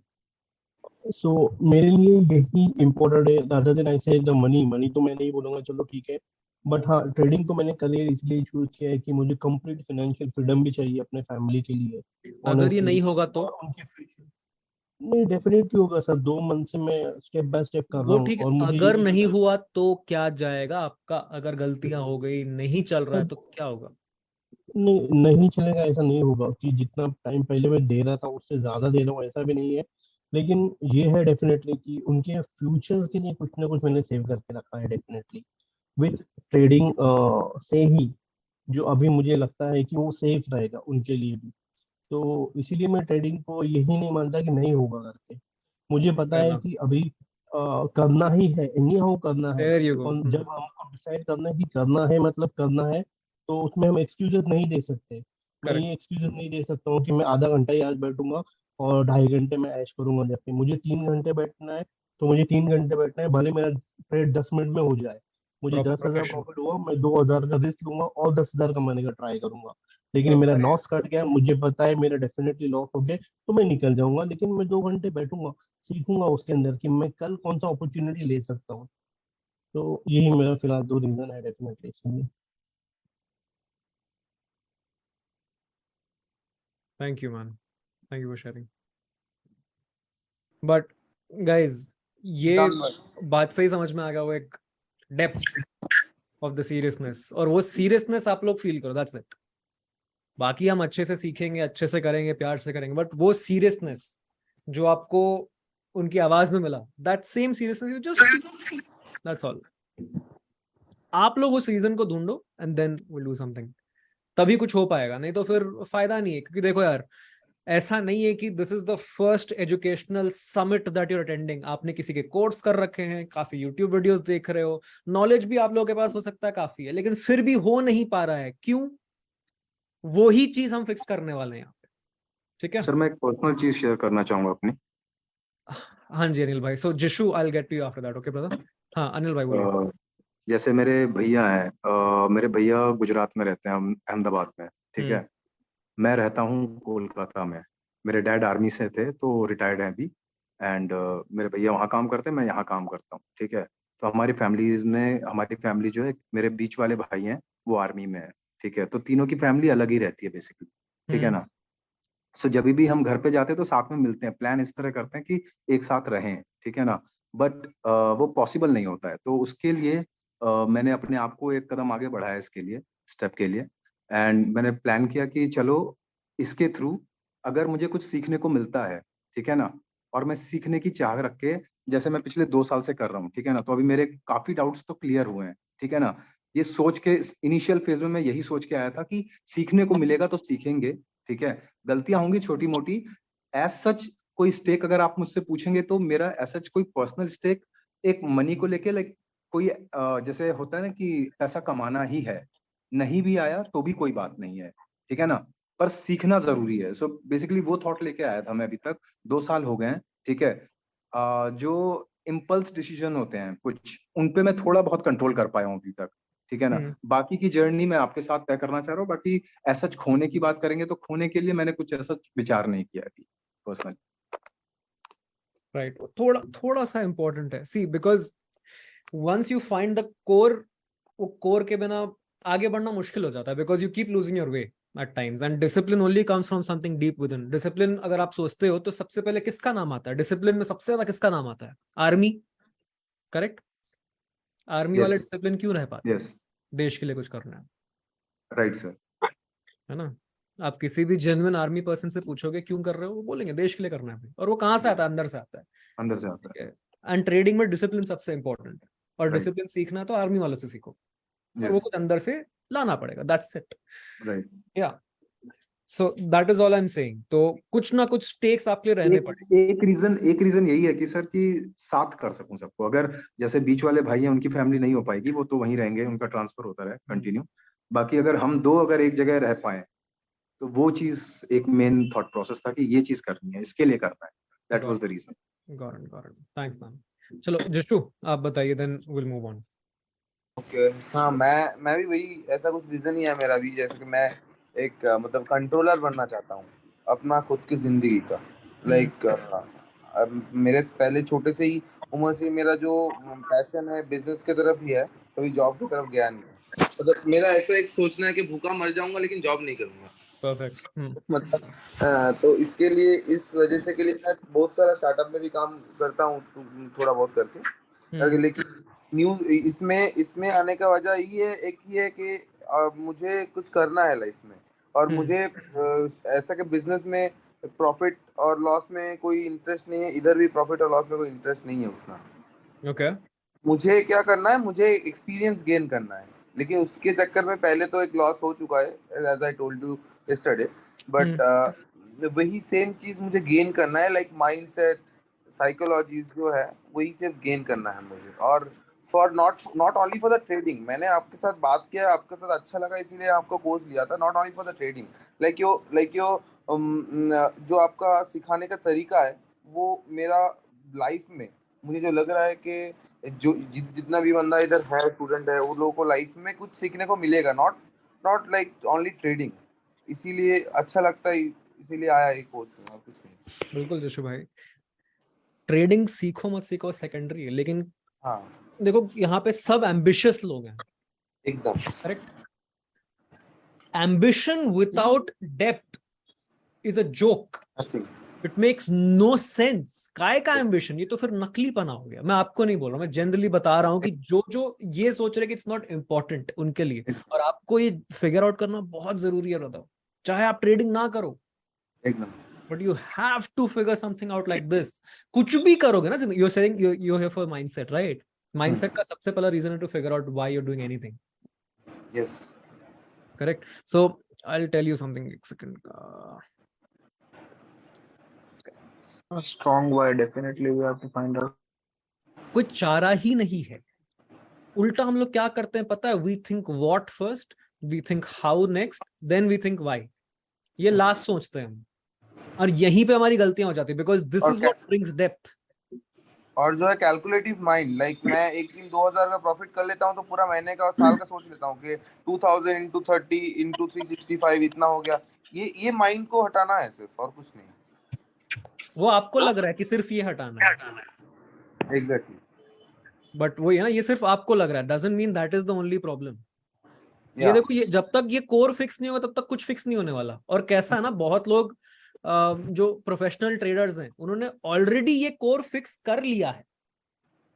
So मेरे लिए यही इम्पोर्टेंट है, rather than I say the money तो मैं नहीं बोलूंगा, चलो ठीक है, बट हाँ ट्रेडिंग को मैंने करियर इसलिए चूज किया है कि मुझे कंप्लीट फाइनेंशियल फ्रीडम भी चाहिए अपने फैमिली के लिए. अगर ये honestly. नहीं होगा तो और उनके फ्यूचर नहीं डेफिनेटली होगा सर. 2 मंथ से मैं स्टेप बाय स्टेप कर रहा वो हूँ ठीक है, और मुझे अगर ये नहीं हुआ तो क्या जाएगा आपका? अगर गलतियां हो गई, नहीं चल रहा है तो क्या होगा? नहीं चलेगा, ऐसा नहीं होगा कि जितना टाइम पहले मैं दे रहा था उससे ज्यादा दे रहा हूँ, ऐसा भी नहीं है. लेकिन ये है डेफिनेटली कि उनके फ्यूचर्स के लिए कुछ ना कुछ मैंने सेव करके रखा है डेफिनेटली विथ ट्रेडिंग से ही, जो अभी मुझे लगता है कि वो सेफ रहेगा उनके लिए भी. तो इसीलिए मैं ट्रेडिंग को यही नहीं मानता कि नहीं होगा करके. मुझे पता Fair है enough. कि अभी करना ही है, एनी हाउ करना है. There you go. और जब हमको डिसाइड करना है कि करना है मतलब करना है, तो उसमें हम एक्सक्यूजेस नहीं दे सकते. मैं Correct. ये एक्सक्यूजेस नहीं दे सकता हूँ कि मैं आधा घंटा ही आज बैठूंगा और 2.5 घंटे में ऐश करूंगा. जबकि मुझे 3 घंटे बैठना है तो मुझे 3 घंटे बैठना है, भले मेरा ट्रेड 10 मिनट में हो जाए. मुझे Proper 10,000 profession. प्रॉफिट हुआ, मैं 2,000 का रिस्क लूंगा और 10,000 कमाने का ट्राई करूंगा. लेकिन Proper. मेरा लॉस कट गया, मुझे पता है मेरा डेफिनेटली लॉस हो गया, तो मैं निकल जाऊंगा. लेकिन मैं 2 घंटे बैठूंगा, सीखूंगा उसके अंदर कि मैं कल कौन सा अपॉर्चुनिटी ले सकता हूँ. तो यही मेरा फिलहाल 2 रीजन है डेफिनेटली इसके लिए. Thank you, man. Thank you for sharing. But guys, ये बात सही समझ में आ गया, वो एक डेप्थ ऑफ द सीरियसनेस, और वो सीरियसनेस आप लोग फील करो. That's it. बाकी हम अच्छे से सीखेंगे, अच्छे से करेंगे, प्यार से करेंगे, बट वो सीरियसनेस जो आपको उनकी आवाज में मिला, that same seriousness, just that's all. आप लोग उस रीजन को ढूंढो and then will do something. तभी कुछ हो पाएगा, नहीं तो फिर फायदा नहीं है. क्योंकि देखो यार, ऐसा नहीं है कि this is the first educational summit that you are attending. आपने किसी के कोर्स कर रखे हैं, काफी यूट्यूब वीडियोस देख रहे हो, नॉलेज भी आप लोगों के पास हो सकता है काफी है, लेकिन फिर भी हो नहीं पा रहा है. क्यों? वो ही चीज हम फिक्स करने वाले हैं यहाँ पे. ठीक है सर, मैं एक पर्सनल चीज शेयर करना चाहूंगा अपनी. हाँ जी अनिल भाई. So Jishu, I will get to you after that. Okay brother. हाँ अनिल भाई बोलिए. जैसे मेरे भैया हैं, मेरे भैया गुजरात में रहते हैं, अहमदाबाद में. ठीक है. मैं रहता हूँ कोलकाता में. मेरे डैड आर्मी से थे तो रिटायर्ड हैं अभी. एंड मेरे भैया वहाँ काम करते हैं, मैं यहाँ काम करता हूँ. ठीक है. तो हमारी फैमिली जो है, मेरे बीच वाले भाई हैं वो आर्मी में है. ठीक है. तो तीनों की फैमिली अलग ही रहती है बेसिकली. ठीक है ना. सो जब भी हम घर पे जाते हैं तो साथ में मिलते हैं, प्लान इस तरह करते हैं कि एक साथ रहें. ठीक है ना. बट वो पॉसिबल नहीं होता है. तो उसके लिए मैंने अपने आप को एक कदम आगे बढ़ाया इसके लिए, स्टेप के लिए. एंड मैंने प्लान किया कि चलो इसके थ्रू अगर मुझे कुछ सीखने को मिलता है, ठीक है ना, और मैं सीखने की चाह रख के, जैसे मैं पिछले 2 साल से कर रहा हूँ, ठीक है ना, तो अभी मेरे काफी डाउट्स तो क्लियर हुए हैं. ठीक है ना. ये सोच के इनिशियल फेज में मैं यही सोच के आया था कि सीखने को मिलेगा तो सीखेंगे. ठीक है. गलतियां होंगी छोटी मोटी. एज सच कोई स्टेक अगर आप मुझसे पूछेंगे तो मेरा एज सच कोई पर्सनल स्टेक एक मनी को लेके, लाइक कोई जैसे होता है ना कि पैसा कमाना ही है, नहीं भी आया तो भी कोई बात नहीं है. ठीक है ना. पर सीखना जरूरी है. सो बेसिकली वो थॉट लेके आया था मैं. अभी तक 2 साल हो गए हैं. ठीक है. जो इम्पल्स डिसीजन होते हैं कुछ, उन पे मैं थोड़ा बहुत कंट्रोल कर पाया हूँ अभी तक. ठीक है ना. बाकी की जर्नी मैं आपके साथ तय करना चाह रहा हूँ. बाकी ऐसा खोने की बात करेंगे तो खोने के लिए मैंने कुछ ऐसा विचार नहीं किया अभी पर्सनली. राइट. थोड़ा सा इम्पोर्टेंट है. See, because once you find the core, वो कोर के बिना आगे बढ़ना मुश्किल हो जाता है. Because you keep losing your way at times, and discipline only comes from something deep within. Discipline अगर आप सोचते हो तो सबसे पहले किसका नाम आता है? डिसिप्लिन में सबसे ज्यादा किसका नाम आता है? आर्मी. करेक्ट. आर्मी वाले डिसिप्लिन क्यों रह पाते? यस. देश के लिए कुछ करना है. Right sir. है ना? आप किसी भी जेन्युइन आर्मी पर्सन से पूछोगे क्यों कर रहे हो, वो बोलेंगे देश के लिए करना है भाई। और वो कहाँ से आता है? अंदर से आता है। अंदर से आता है। एंड ट्रेडिंग में डिसिप्लिन सबसे इंपॉर्टेंट है, और Right. डिसिप्लिन सीखना तो आर्मी वालों से सीखो, और वो Yes. कुछ अंदर से लाना पड़ेगा, दैट्स इट। Right. या so that is all I am saying. तो कुछ ना कुछ स्टेक्स आपके लिए रहने पड़ेंगे। एक रीजन यही है कि सर कि साथ कर सकूं सबको। अगर जैसे बीच वाले भाई हैं, उनकी फैमिली नहीं हो पाएगी, वो तो वहीं रहेंगे, उनका ट्रांसफर होता रहे कंटिन्यू। बाकी अगर हम दो अगर एक जगह रह पाए, तो वो चीज एक मेन थॉट प्रोसेस था कि ये चीज करनी है, इसके लिए करना है। That was the reason. Got it. Thanks ma'am. चलो जिशु आप बताइए, then will move on. Okay हाँ, मैं भी वही, ऐसा कुछ रीजन ही है मेरा भी, जैसे कि मैं एक मतलब कंट्रोलर बनना चाहता हूँ अपना खुद की जिंदगी का। लाइक मेरे पहले छोटे से ही उम्र से मेरा जो पैशन है बिजनेस की तरफ ही है, कभी जॉब की तरफ गया नहीं है। मतलब मेरा ऐसा एक सोचना है कि भूखा मर जाऊंगा लेकिन जॉब नहीं करूंगा। परफेक्ट। मतलब तो इसके लिए, इस वजह से के लिए मैं बहुत सारा स्टार्टअप में भी काम करता हूँ थोड़ा बहुत करके। लेकिन न्यूज इसमें आने का वजह ये है, एक ही है कि मुझे कुछ करना है लाइफ में, और मुझे ऐसा कि बिजनेस में प्रॉफिट और लॉस में कोई इंटरेस्ट नहीं है, इधर भी प्रॉफिट और लॉस में कोई इंटरेस्ट नहीं है उतना। ओके मुझे क्या करना है, मुझे एक्सपीरियंस गेन करना है, लेकिन उसके चक्कर में पहले तो एक लॉस हो चुका है, as I told you yesterday. But वही सेम चीज मुझे गेन करना है, लाइक माइंडसेट, साइकोलॉजी जो है वही सिर्फ गेन करना है मुझे। और for not only for the trading, मैंने आपके साथ बात किया, आपके साथ अच्छा लगा इसीलिए आपको कोर्स लिया था। Not only for the trading, like यो जो आपका सिखाने का तरीका है, वो मेरा लाइफ में मुझे जो लग रहा है कि जो जितना भी बंदा इधर है, स्टूडेंट है, उन लोगों को लाइफ में कुछ सीखने को मिलेगा, नॉट लाइक ओनली ट्रेडिंग। इसीलिए अच्छा लगता है, इसीलिए आया एक कोर्स में, और कुछ नहीं। बिल्कुल जिशु भाई, ट्रेडिंग सीखो मत सीखो सेकेंडरी है, लेकिन हाँ देखो यहाँ पे सब एम्बिशियस लोग हैं, एकदम correct. Ambition without depth is a joke, it makes no sense. काय का एम्बिशन? ये तो फिर नकलीपना हो गया। मैं आपको नहीं बोल रहा, मैं जनरली बता रहा हूँ कि जो ये सोच रहे कि इट्स नॉट इम्पोर्टेंट उनके लिए, और आपको ये फिगर आउट करना बहुत जरूरी है बताओ, चाहे आप ट्रेडिंग ना करो, एकदम, but you have to figure something out like this. कुछ भी करोगे ना, you are saying you here for mindset, right? Mindset का सबसे पहला रीजन है to figure out why you are doing anything. Yes, correct. So I will tell you something, एक second. A strong why, definitely we have to find out. कोई चारा ही नहीं है। उल्टा हम लोग क्या करते हैं पता है? We think what first, we think how next, then we think why. ये लास्ट सोचते हैं हम, और यहीं पे हमारी गलतियां हो जाती है, because this is what brings depth. और जो है कैलकुलेटिव माइंड, लाइक मैं एक दिन 2000 का प्रॉफिट कर लेता हूँ तो पूरा महीने का और साल का सोच लेता हूँ कि 2000 into 30 into 365 इतना हो गया। ये माइंड को हटाना है सिर्फ, और कुछ नहीं। वो आपको लग रहा है कि सिर्फ ये हटाना है, एग्जैक्टली, बट वो है ना, ये सिर्फ आपको लग रहा है, doesn't mean that is the only problem. ये देखो, ये जब तक ये कोर फिक्स नहीं होगा तब तक कुछ फिक्स नहीं होने वाला। और कैसा है ना, बहुत लोग जो प्रोफेशनल ट्रेडर्स हैं उन्होंने ऑलरेडी ये कोर फिक्स कर लिया है।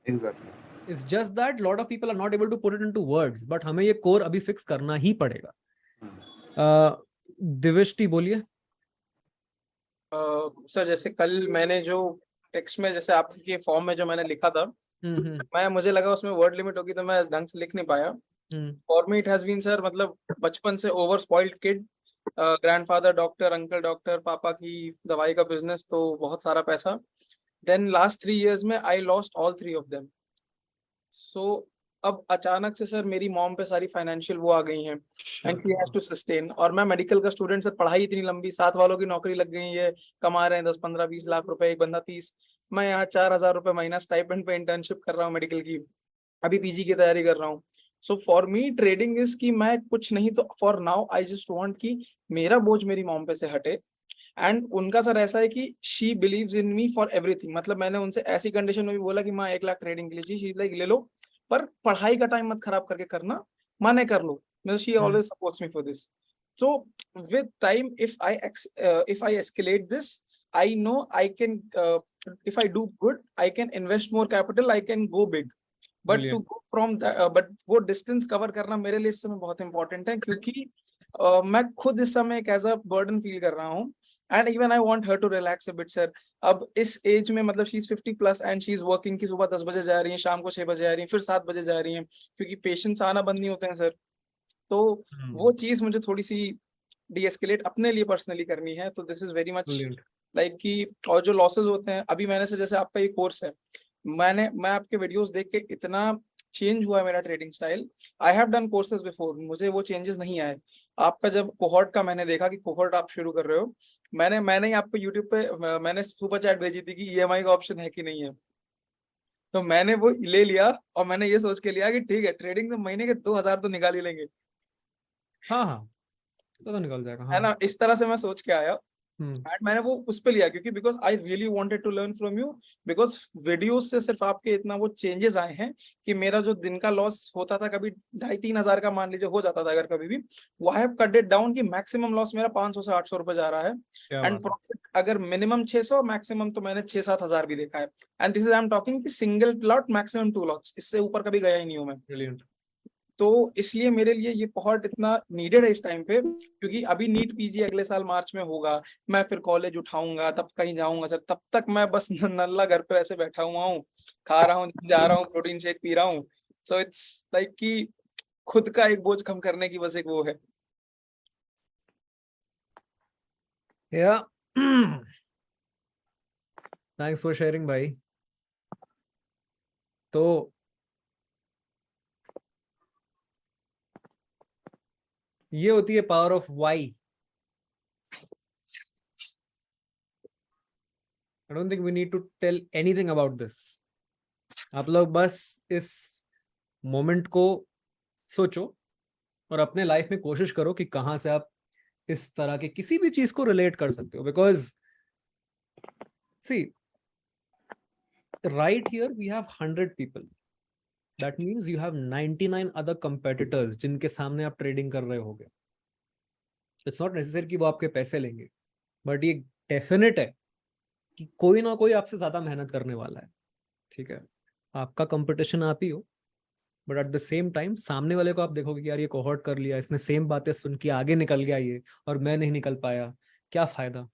Exactly, it's just that lot of people are not able to put it into words, but हमें ये कोर अभी फिक्स करना ही पड़ेगा। दिविष्टि बोलिए। सर जैसे कल मैंने जो टेक्स्ट में, जैसे आपके फॉर्म में जो मैंने लिखा था, मुझे लगा उसमें वर्ड लिमिट होगी तो मैं ढंग से लिख नहीं पाया। For me it has been sir, मतलब बचपन से over spoiled kid, grandfather doctor, uncle doctor, पापा की दवाई का बिजनेस, तो बहुत सारा पैसा। देन लास्ट 3 years में I lost all 3 of them। सो अब अचानक से सर मेरी मॉम पे सारी फाइनेंशियल वो आ गई हैं, and she has to sustain. और मैं मेडिकल का स्टूडेंट सर, पढ़ाई इतनी लंबी, 7 वालों की नौकरी लग गई है, कमा रहे हैं 10, 15, 20 लाख रुपए, एक बंदा 30। मैं यहाँ 4000 रुपए महीना स्टाइपेंड पे इंटर्नशिप कर रहा हूँ मेडिकल की, अभी पीजी की तैयारी कर रहा हूँ। So for me trading is कि मैं कुछ नहीं तो for now I just want कि मेरा बोझ मेरी मॉम पे से हटे। एंड उनका सर ऐसा है कि she believes in me for everything. मतलब मैंने उनसे ऐसी कंडीशन में भी बोला कि माँ 1 लाख ट्रेडिंग के लिए, शी लाइक ले लो, पर पढ़ाई का टाइम मत खराब करके करना, माने कर लो। She always supports me for this. So with time if I escalate this, I know I can, if I do good, I can invest more capital, I can go big. But to go from that, but वो distance cover करना मेरे लिए इस समय बहुत important है, क्योंकि मैं खुद इस समय एक एज अ बर्डन फील कर रहा हूँ, and even I want her to relax a bit sir. अब इस एज में मतलब she is 50+ and she is working, की सुबह 10 बजे जा रही है, शाम को 6 बजे आ रही है, फिर 7 बजे जा रही है, क्योंकि पेशेंट्स आना बंद नहीं होते हैं सर। तो वो चीज मुझे थोड़ी सी डीएस्केलेट अपने लिए पर्सनली करनी है। तो this is very much like कि, और जो लॉसेस होते हैं अभी मैंने से, जैसे आपका ये कोर्स है, मैं आपके वीडियोस देख के इतना चेंज हुआ है मेरा trading style. I have done courses before, मुझे वो चेंजेस नहीं आए। आपका जब कोहॉर्ट का मैंने देखा कि कोहॉर्ट आप शुरू कर रहे हो, मैंने ही आपको यूट्यूब पे मैंने सुपर चैट भेजी थी कि ईएमआई का ऑप्शन है कि नहीं है, तो मैंने वो ले लिया और मैंने ये सोच के लिया कि ठीक है, ट्रेडिंग में महीने के 2000 तो निकाल ही लेंगे। हाँ तो निकल जाएगा। है ना, इस तरह से मैं सोच के आया। हम्म एंड मैंने वो उस पे लिया, क्योंकि because I really wanted to learn from you, because videos से सिर्फ आपके इतना वो चेंजेस आए हैं कि मेरा जो दिन का लॉस होता था कभी 2,500-3 हजार का मान लीजिए हो जाता था अगर कभी भी, वो I have cut it down कि मैक्सिमम लॉस मेरा 500 से 800 रुपए जा रहा है, एंड प्रॉफिट अगर मिनिमम 600, मैक्सिमम तो मैंने 6-7 हजार भी देखा है। And this is I am talking कि सिंगल लॉट मैक्सिमम 2 लॉट्स, इससे ऊपर कभी गया ही नहीं हूं मैं। Brilliant. तो इसलिए मेरे लिए ये बहुत इतना नीडेड है इस टाइम पे, क्योंकि अभी नीट पीजी अगले साल मार्च में होगा, मैं फिर कॉलेज उठाऊंगा, तब कहीं जाऊंगा सर, तब तक मैं बस नल्ला घर पे ऐसे बैठा हुआ हूँ, खा रहा हूँ, जा रहा हूँ, प्रोटीन शेक पी रहा हूँ। सो इट्स लाइक कि खुद का एक बोझ कम करने की बस एक वो है। Yeah. Thanks for sharing भाई। तो ये होती है power of why. I don't think we need to tell anything about this. आप लोग बस इस मोमेंट को सोचो और अपने लाइफ में कोशिश करो कि कहां से आप इस तरह के किसी भी चीज को रिलेट कर सकते हो। Because see right here we have 100 people, that means you have 99 other competitors जिनके सामने आप ट्रेडिंग कर रहे होगे। इट्स नॉट नेसेसरी कि वो आपके पैसे लेंगे, बट ये डेफिनेट है कि कोई ना कोई आपसे ज्यादा मेहनत करने वाला है। ठीक है, आपका कंपटीशन आप ही हो, but at the same time सामने वाले को आप देखोगे कि यार ये कोहॉर्ट कर लिया, इसने सेम बातें सुन के आगे निकल गया ये, और मैं नहीं निकल पाया, क्या फायदा।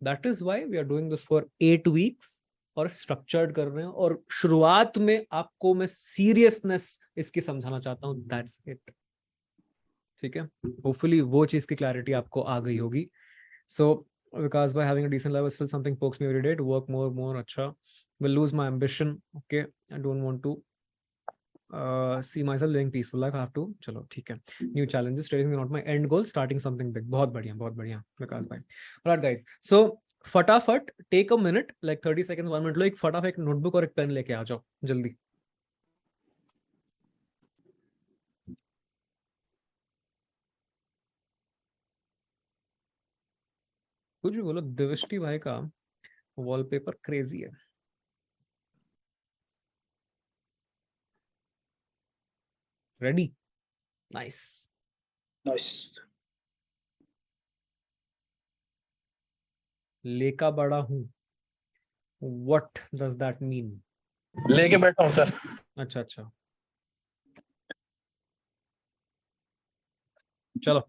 That is why we are doing this for 8 weeks और स्ट्रक्चर्ड कर रहे हैं। और शुरुआत में आपको मैं सीरियसनेस इसकी समझाना चाहता हूँ, दैट्स इट। ठीक है, होपफुली वो चीज की क्लैरिटी आपको आ गई होगी। सो विकास भाई, having a decent level still something pokes me every day to work more अच्छा, will lose my ambition, okay, I don't want to see myself living peaceful life, I have to, चलो ठीक है, new challenges, trading is not my end goal, starting something big, बहुत बढ़िया विकास भाई। alright guys, so फटाफट take a minute, like 30 seconds 1 minute लो, एक फटाफट एक नोटबुक और एक पेन लेके आ जाओ जल्दी। कुछ भी बोलो, दिविष्टि भाई का वॉलपेपर क्रेजी है। रेडी? नाइस। लेका बड़ा हूं, व्हाट डज दैट मीन? लेके बैठा हूँ सर। अच्छा चलो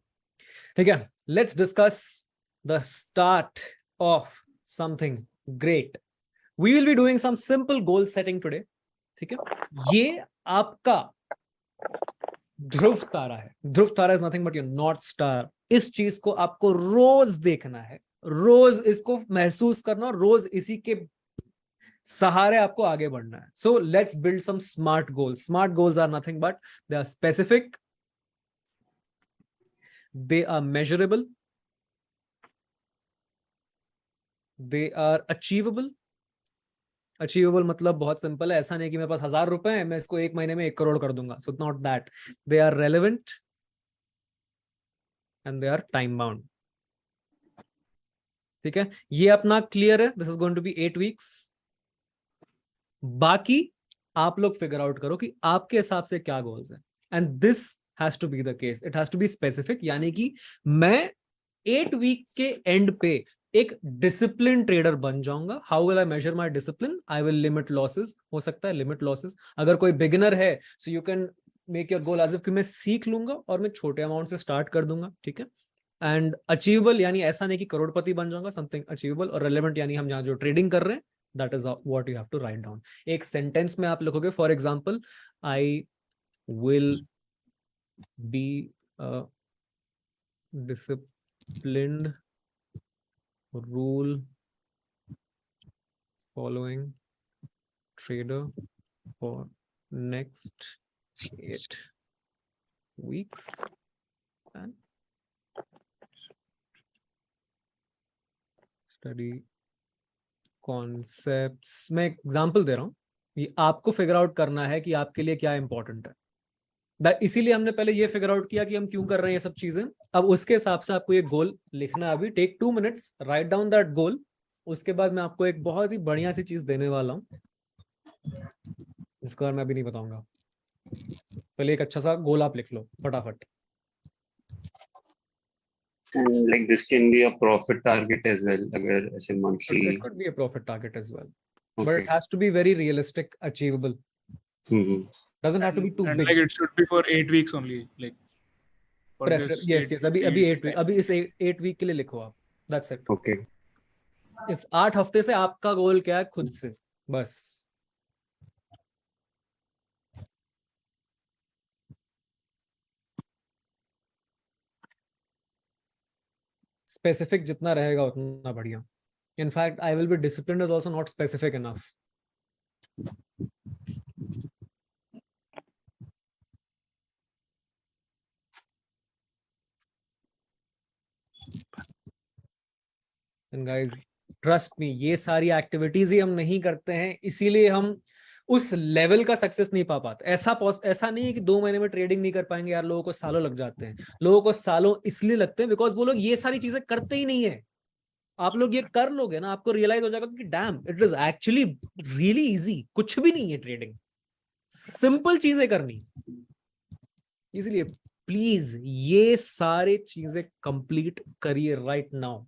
ठीक है, let's discuss the start of something great. We will be doing some simple goal setting today. ठीक है, ये आपका ध्रुव तारा है। Dhruv tara is nothing but your north star. इस चीज को आपको रोज देखना है, रोज इसको महसूस करना, रोज इसी के सहारे आपको आगे बढ़ना है। So let's build some smart goals. Smart goals are nothing but they are specific, they are measurable, they are achievable। Achievable मतलब बहुत सिंपल है, ऐसा नहीं कि मेरे पास 1000 रुपए हैं मैं इसको 1 महीने में 1 करोड़ कर दूंगा। So not that, they are relevant and they are time bound. ठीक है, ये अपना क्लियर है। This is going to be 8 weeks. बाकी आप लोग फिगर आउट करो कि आपके हिसाब से क्या गोल्स है, and this has to be the case, it has to be specific। यानी कि मैं 8 वीक के एंड पे एक डिसिप्लिन ट्रेडर बन जाऊंगा। How will I measure my discipline? I will limit losses. हो सकता है लिमिट लॉसेस। अगर कोई बिगिनर है, so you can make your goal as if कि मैं सीख लूंगा और मैं छोटे अमाउंट से स्टार्ट कर दूंगा, ठीक है। एंड अचीवेबल यानी ऐसा नहीं कि करोड़पति बन जाऊंगा, समथिंग अचीवेबल, और रेलेवेंट यानी हम यहाँ जो ट्रेडिंग कर रहे हैं that is what you have to write down. एक सेंटेंस में आप लिखोगे, for example, I will be disciplined rule following trader for next 8 weeks and study concepts। मैं एग्जांपल दे रहा हूँ, ये आपको फिगर आउट करना है कि आपके लिए क्या इंपॉर्टेंट है। इसीलिए हमने पहले ये फिगर आउट किया कि हम क्यों कर रहे हैं ये सब चीजें। अब उसके हिसाब से आपको ये गोल लिखना है। अभी take 2 minutes, write down that goal. उसके बाद मैं आपको एक बहुत ही बढ़िया सी चीज देने वाला हूँ, जिसके बारे में अभी नहीं बताऊंगा। पहले एक अच्छा सा गोल आप लिख लो फटाफट। And like this can be a profit target as well, अगर ऐसे monthly. It could be a profit target as well, but it has to be very realistic, achievable. Doesn't have to be too big. Like it should be for 8 weeks only, like. Yes. अभी 8 वीक, अभी इस 8 वीक के लिए लिखो आप। That's it. Okay. इस 8 हफ्ते से आपका गोल क्या है खुद से, बस। स्पेसिफिक जितना रहेगा उतना बढ़िया। In fact I will be disciplined is also not specific enough. And guys trust me, ये सारी एक्टिविटीज ही हम नहीं करते हैं, इसीलिए हम उस लेवल का सक्सेस नहीं पा पाते। ऐसा नहीं है कि 2 महीने में ट्रेडिंग नहीं कर पाएंगे यार। लोगों को सालों लग जाते हैं। लोगों को सालों इसलिए लगते हैं बिकॉज वो लोग ये सारी चीजें करते ही नहीं है। आप लोग ये कर लोगे ना, आपको रियलाइज हो जाएगा कि dam, it is actually really easy. कुछ भी नहीं है ट्रेडिंग, सिंपल चीजें करनी। इसलिए प्लीज ये सारे चीजें कंप्लीट करिए राइट नाउ।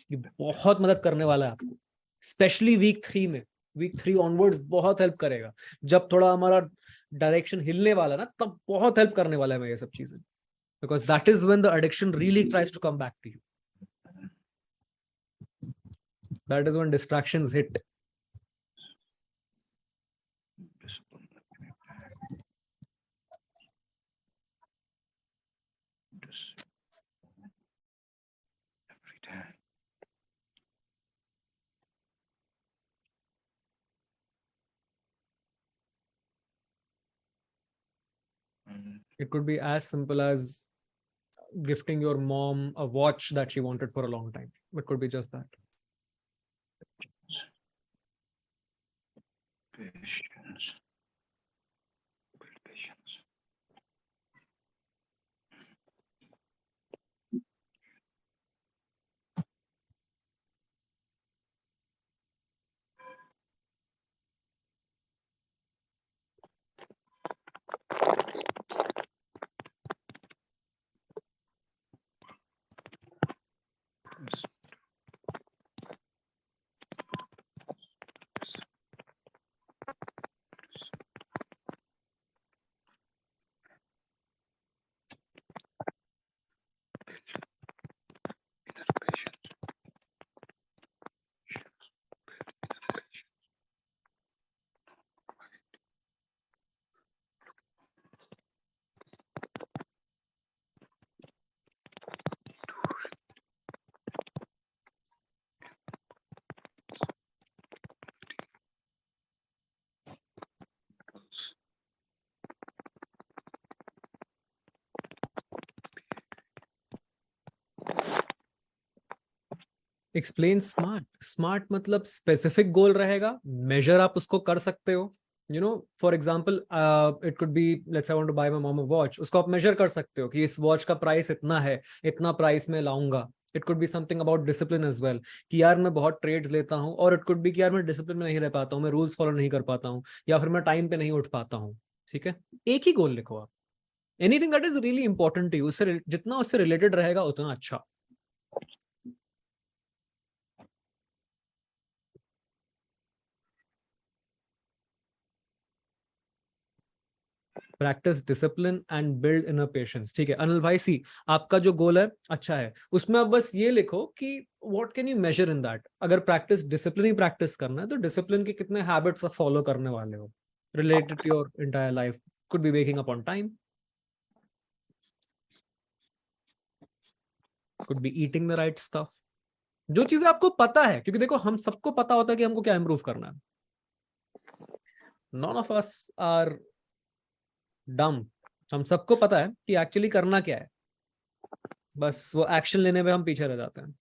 ये बहुत मदद करने वाला है आपको, स्पेशली वीक 3 में। वीक 3 ऑनवर्ड्स बहुत हेल्प करेगा। जब थोड़ा हमारा डायरेक्शन हिलने वाला ना, तब बहुत हेल्प करने वाला है ये सब चीजें, because that is when the addiction really tries to come back to you. That is when distractions hit. It could be as simple as gifting your mom a watch that she wanted for a long time. It could be just that. Patience. Build patience. Explain smart. Smart मतलब स्पेसिफिक गोल रहेगा, मेजर आप उसको कर सकते हो। You know, for example it could be, let's I want to buy my mom a watch. उसको आप मेजर कर सकते हो कि इस वॉच का प्राइस इतना है, इतना प्राइस में लाऊंगा। It could be something about discipline as well, कि यार मैं बहुत ट्रेड्स लेता हूँ, और इट कुड बी कि यार मैं डिसिप्लिन में नहीं रह पाता हूँ, मैं रूल्स फॉलो नहीं कर पाता हूँ, या फिर मैं टाइम पे नहीं उठ पाता हूँ। ठीक है, एक ही गोल लिखो आप। Anything that is really important to you, उससे जितना उससे रिलेटेड रहेगा उतना अच्छा। Practice discipline and build inner patience. ठीक है अनिल भाई, सी आपका जो गोल है अच्छा है, उसमें अब बस ये लिखो कि what can you measure in that. अगर प्रैक्टिस डिसिप्लिन ही प्रैक्टिस करना है तो डिसिप्लिन के कितने हैबिट्स आप फॉलो करने वाले हो related to your entire life. Could be waking up on time, could be eating the right stuff, जो चीजें आपको पता है, क्योंकि देखो हम सबको पता होता है कि हमको क्या इंप्रूव करना है। None of us are dumb, हम सबको पता है कि एक्चुअली करना क्या है, बस वो एक्शन लेने में हम पीछे रह जाते हैं।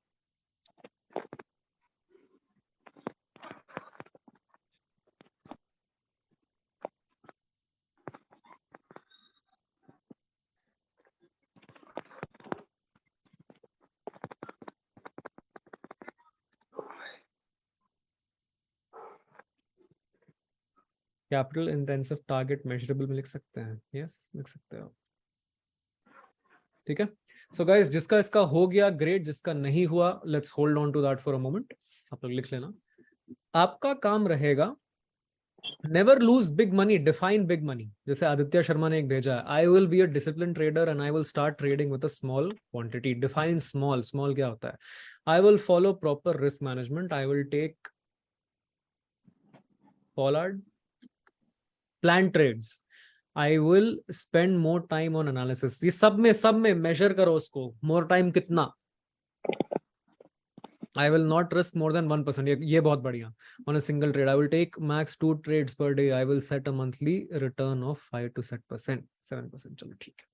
कैपिटल इंटेंसिव टारगेट मेजरेबल में लिख सकते हैं, यस लिख सकते हो। ठीक है सो गाइस, जिसका इसका हो गया ग्रेट, जिसका नहीं हुआ let's hold on to that for a moment. आप लोग लिख लेना। आपका काम रहेगा never lose big money, define big money. जैसे आदित्य शर्मा ने एक भेजा है, I will be a discipline trader and I will start trading with a small quantity. Define small, small क्या होता है? I will follow proper risk management, I will take pollard plan trades, I will spend more time on analysis. ये सब में मेजर करो उसको, मोर टाइम कितना। I will not risk more than 1%, ये बहुत बढ़िया। On a single trade, I will take max 2 trades per day. I will set a monthly return of 5 to 7%। चलो ठीक है,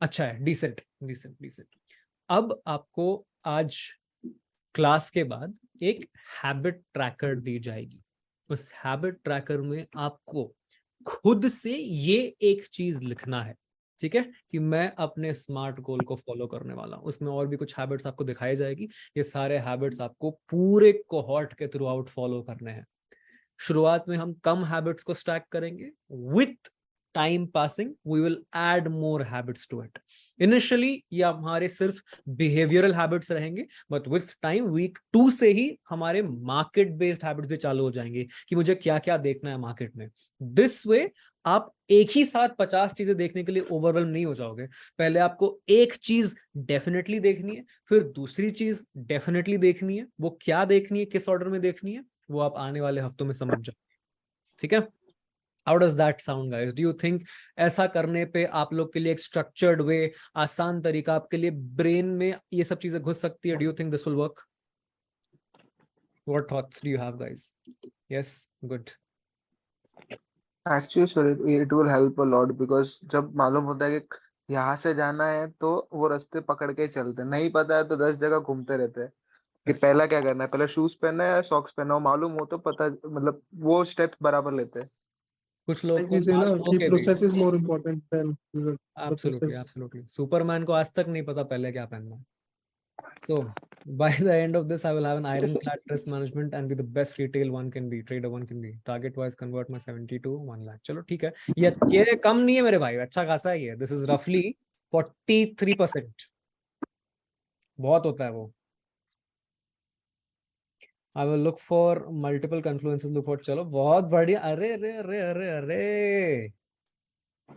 अच्छा है, decent। अब आपको आज क्लास के बाद एक हैबिट ट्रैकर दी जाएगी। उस हैबिट ट्रैकर में आपको खुद से ये एक चीज लिखना है, ठीक है, कि मैं अपने स्मार्ट गोल को फॉलो करने वाला हूं। उसमें और भी कुछ हैबिट्स आपको दिखाई जाएगी। ये सारे हैबिट्स आपको पूरे कोहॉर्ट के थ्रू आउट फॉलो करने हैं। शुरुआत में हम कम हैबिट्स को स्टैक करेंगे, with time passing we will add more habits to it. Initially ये हमारे सिर्फ बिहेवियरल हैबिट्स रहेंगे, बट विथ टाइम वीक 2 से ही हमारे मार्केट बेस्ड हैबिट्स भी चालू हो जाएंगे कि मुझे क्या क्या देखना है मार्केट में। दिस वे आप एक ही साथ 50 चीजें देखने के लिए ओवरवेल्म नहीं हो जाओगे। पहले आपको एक चीज डेफिनेटली देखनी है, फिर दूसरी चीज डेफिनेटली देखनी है। वो क्या देखनी है, किस ऑर्डर में देखनी है, वो आप आने वाले हफ्तों में समझ जाओ। ठीक है, how does that sound guys? Do you think ऐसा करने पे आप लोग के लिए एक स्ट्रक्चर्ड वे, आसान तरीका आपके लिए ब्रेन में ये सब चीजें घुस सकती है? Do you think this will work? What thoughts do you have guys? Yes, good. Actually, sir, it will help a lot because जब मालूम होता है कि यहाँ से जाना है तो वो रास्ते पकड़ के चलते हैं। नहीं पता है तो 10 जगह घूमते रहते हैं कि पहला क्या करना है, पहले शूज पहनना है या सॉक्स पहनना हो। मालूम हो तो पता, मतलब वो स्टेप्स बराबर लेते हैं। कुछ लोग Like we say ना कि process is more important than the Absolutely. Superman को आज तक नहीं पता पहले क्या पहनना है। So by the end of this, I will have an ironclad risk management and be the best retail one can be, trader one can be. Target wise convert my 70 to 1 lakh. चलो ठीक है, ये कम नहीं है मेरे भाई, अच्छा खासा ही है। This is roughly 43%। बहुत होता है वो। I will look for multiple confluences, look for, चलो बहुत बढ़िया। अरे अरे अरे अरे अरे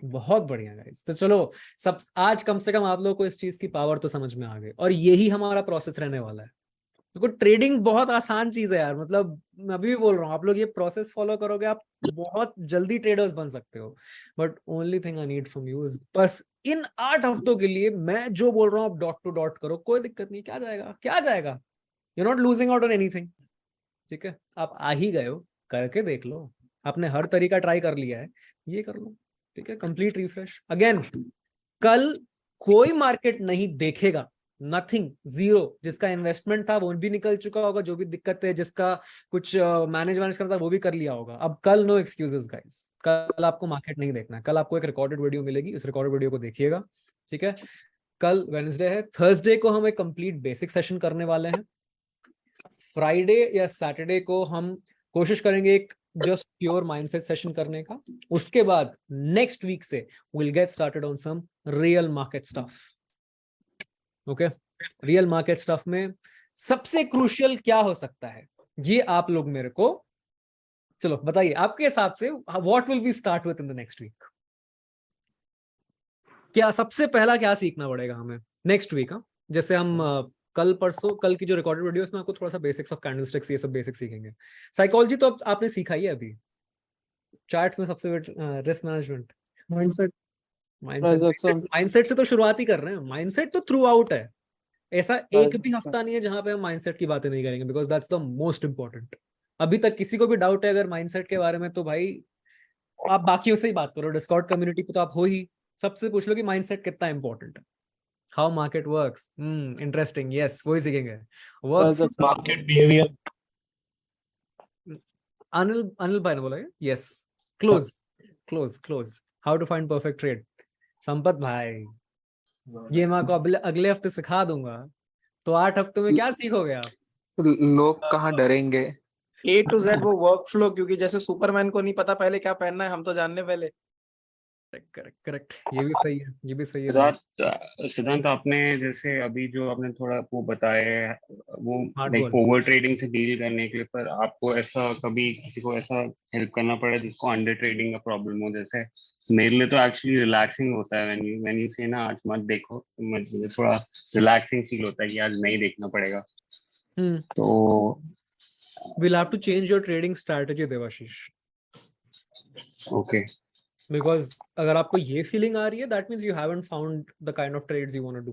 बहुत बढ़िया गाइस। तो चलो सब, आज कम से कम आप लोगों को इस चीज की पावर तो समझ में आ गई, और यही हमारा प्रोसेस रहने वाला है। देखो ट्रेडिंग बहुत आसान चीज है यार, मतलब मैं अभी भी बोल रहा हूँ, आप लोग ये प्रोसेस फॉलो करोगे आप बहुत जल्दी ट्रेडर्स बन सकते हो। But only thing I need from you is बस इन 8 हफ्तों के लिए मैं जो बोल रहा हूँ आप डॉट टू डॉट करो, कोई दिक्कत नहीं। क्या जाएगा, you not losing out on anything. ठीक है, आप आ ही गए हो, करके देख लो। आपने हर तरीका ट्राई कर लिया है, ये कर लो। ठीक है, कंप्लीट रिफ्रेश अगेन। कल कोई मार्केट नहीं देखेगा, नथिंग, जीरो। जिसका इन्वेस्टमेंट था वो भी निकल चुका होगा, जो भी दिक्कत है, जिसका कुछ मैनेज करता वो भी कर लिया होगा। अब कल नो एक्सक्यूजेस गाइस, कल आपको मार्केट नहीं देखना है। कल आपको एक रिकॉर्डेड वीडियो मिलेगी, इस रिकॉर्डेड वीडियो को देखिएगा। ठीक है, कल वेडनेसडे है, थर्सडे को हम एक कंप्लीट बेसिक सेशन करने वाले हैं। फ्राइडे या सैटरडे को हम कोशिश करेंगे एक जस्ट प्योर माइंडसेट सेशन करने का। उसके बाद नेक्स्ट वीक से will get started on some real market stuff. Okay, real market stuff में सबसे क्रूशियल क्या हो सकता है, ये आप लोग मेरे को चलो बताइए आपके हिसाब से, what will be start with in the next week? क्या सबसे पहला क्या सीखना पड़ेगा हमें नेक्स्ट वीक? जैसे हम कल की जो रिकॉर्डेड वीडियोस में आपको थोड़ा सा बेसिक्स ऑफ कैंडलस्टिक्स ये सब बेसिक सीखेंगे। साइकोलॉजी तो आपने सीखा ही है अभी, चार्ट्स में सबसे रिस्क मैनेजमेंट, माइंडसेट माइंडसेट से तो शुरुआत ही कर रहे हैं। माइंडसेट तो थ्रू आउट है, ऐसा एक भी हफ्ता नहीं है जहां पे हम माइंडसेट की बातें नहीं करेंगे, because that's the most important. अभी तक किसी को भी डाउट है अगर माइंडसेट के बारे में, तो भाई आप बाकियों से ही बात करो, डिस्कॉर्ड कम्युनिटी पे तो आप हो ही, सबसे पूछ लो कि माइंडसेट कितना इंपॉर्टेंट है, how market works. Interesting, yes वही सीखेंगे। Market behaviour. अनिल भाई ने बोला yes, close how to find perfect trade. Sampat भाई ये मैं आपको अगले हफ्ते सिखा दूंगा, तो 8 हफ्तों में क्या सीखोगे आप? लोग कहाँ डरेंगे? A to Z वो वर्क फ्लो, क्योंकि जैसे सुपरमैन को नहीं पता पहले क्या पहनना है, हम तो जानने पहले। करेक्ट, ये भी सही है, ये भी सही है। सिद्धांत आपने जैसे अभी जो आपने थोड़ा वो बताया वो Hard like goal। Over trading से डील करने के लिए, पर आपको ऐसा कभी किसी को ऐसा हेल्प करना पड़ा जिसको अंडर ट्रेडिंग का प्रॉब्लम हो? जैसे मेरे लिए तो एक्चुअली रिलैक्सिंग होता है व्हेन यू से ना आज मत देखो, तो मुझे थोड़ा रिलैक्सिंग फील होता है कि आज नहीं देखना पड़ेगा। तो we'll have to change your trading strategy Devashish. Okay because अगर आपको ये फीलिंग आ रही है, that means you haven't found the kind of trades you want to do.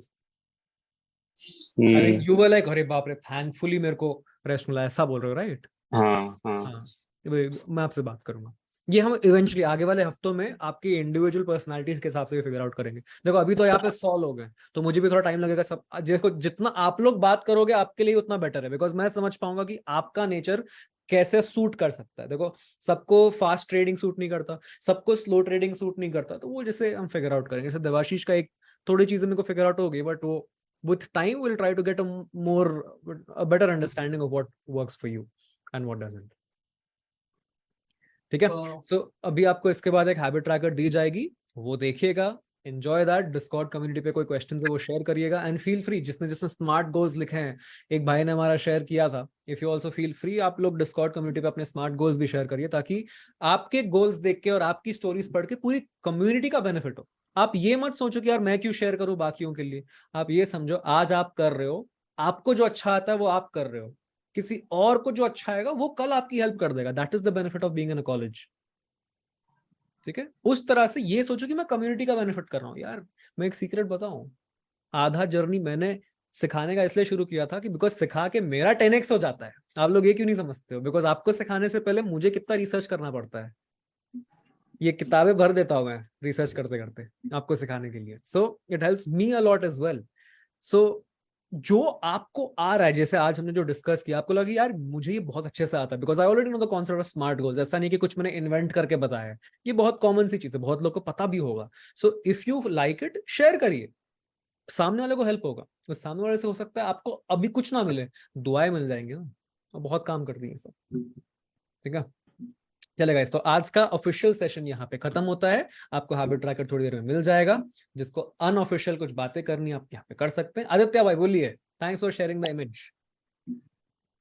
I think you were like अरे बाप रे थैंकफुली मेरे को रेस्ट मिला, ऐसा बोल रहे हो राइट? हाँ, मैं आपसे बात करूंगा, ये हम इवेंचुअली आगे वाले हफ्तों में आपकी इंडिविजुअल पर्सनालिटीज के हिसाब से भी फिगर आउट करेंगे। देखो अभी तो यहाँ पे 100 लोग हैं, तो मुझे भी थोड़ा टाइम लगेगा। सब देखो जितना आप लोग बात करोगे आपके लिए उतना बेटर है, बिकॉज मैं समझ पाऊंगा कि आपका नेचर कैसे सूट कर सकता है। देखो सबको फास्ट ट्रेडिंग सूट नहीं करता, सबको स्लो ट्रेडिंग सूट नहीं करता, तो वो जैसे हम फिगर आउट करेंगे। जैसे देवाशीष का एक थोड़ी चीजें मेरे को फिगर आउट हो गई, बट वो with time we'll try to get a better understanding of what works for you and what doesn't। ठीक है, सो अभी आपको इसके बाद एक हैबिट ट्रैकर दी जाएगी, वो देखिएगा, एंजॉय दैट। डिस्कॉर्ड कम्युनिटी पे कोई क्वेश्चन है वो शेयर करिएगा, एंड फील फ्री जिसने स्मार्ट गोल्स लिखे हैं, एक भाई ने हमारा शेयर किया था, if you also feel free, आप लोग डिस्कॉर्ड कम्युनिटी पे अपने स्मार्ट गोल्स भी शेयर करिए, ताकि आपके गोल्स देख के और आपकी स्टोरीज पढ़ के पूरी कम्युनिटी का बेनिफिट हो। आप ये मत सोचो कि यार मैं क्यों शेयर करूं बाकियों के लिए, आप ये समझो आज आप कर रहे हो, आपको जो अच्छा आता है वो आप कर रहे हो, किसी और को जो अच्छा आएगा वो कल आपकी हेल्प कर देगा। That is the benefit of being in a college. ठीक है, उस तरह से ये सोचो कि मैं कम्युनिटी का बेनिफिट कर रहा हूँ। यार मैं एक सीक्रेट बताऊं, आधा जर्नी मैंने सिखाने का इसलिए शुरू किया था कि बिकॉज सिखा के मेरा 10x हो जाता है। आप लोग ये क्यों नहीं समझते हो? बिकॉज आपको सिखाने से पहले मुझे कितना रिसर्च करना पड़ता है, ये किताबें भर देता हूं मैं रिसर्च करते करते आपको सिखाने के लिए। So it helps me a lot as well. So जो आपको आ रहा है, जैसे आज हमने जो डिस्कस किया, आपको लगा यार मुझे ये बहुत अच्छे से आता है, because I already know the concept of smart goals. ऐसा नहीं कि कुछ मैंने इन्वेंट करके बताया है, ये बहुत कॉमन सी चीज है, बहुत लोग को पता भी होगा। So if you like it, share करिए, सामने वाले को हेल्प होगा। तो सामने वाले से हो सकता है आपको अभी कुछ ना मिले, दुआएं मिल जाएंगी ना, और बहुत काम करती है सब। ठीक है, चलेगा इस, तो आज का ऑफिशियल सेशन यहाँ पे खत्म होता है। आपको हैबिट ट्रैकर थोड़ी देर में मिल जाएगा, जिसको अनऑफिशियल कुछ बातें करनी आप यहाँ पे कर सकते हैं। आदित्य भाई बोलिए, thanks for sharing the image.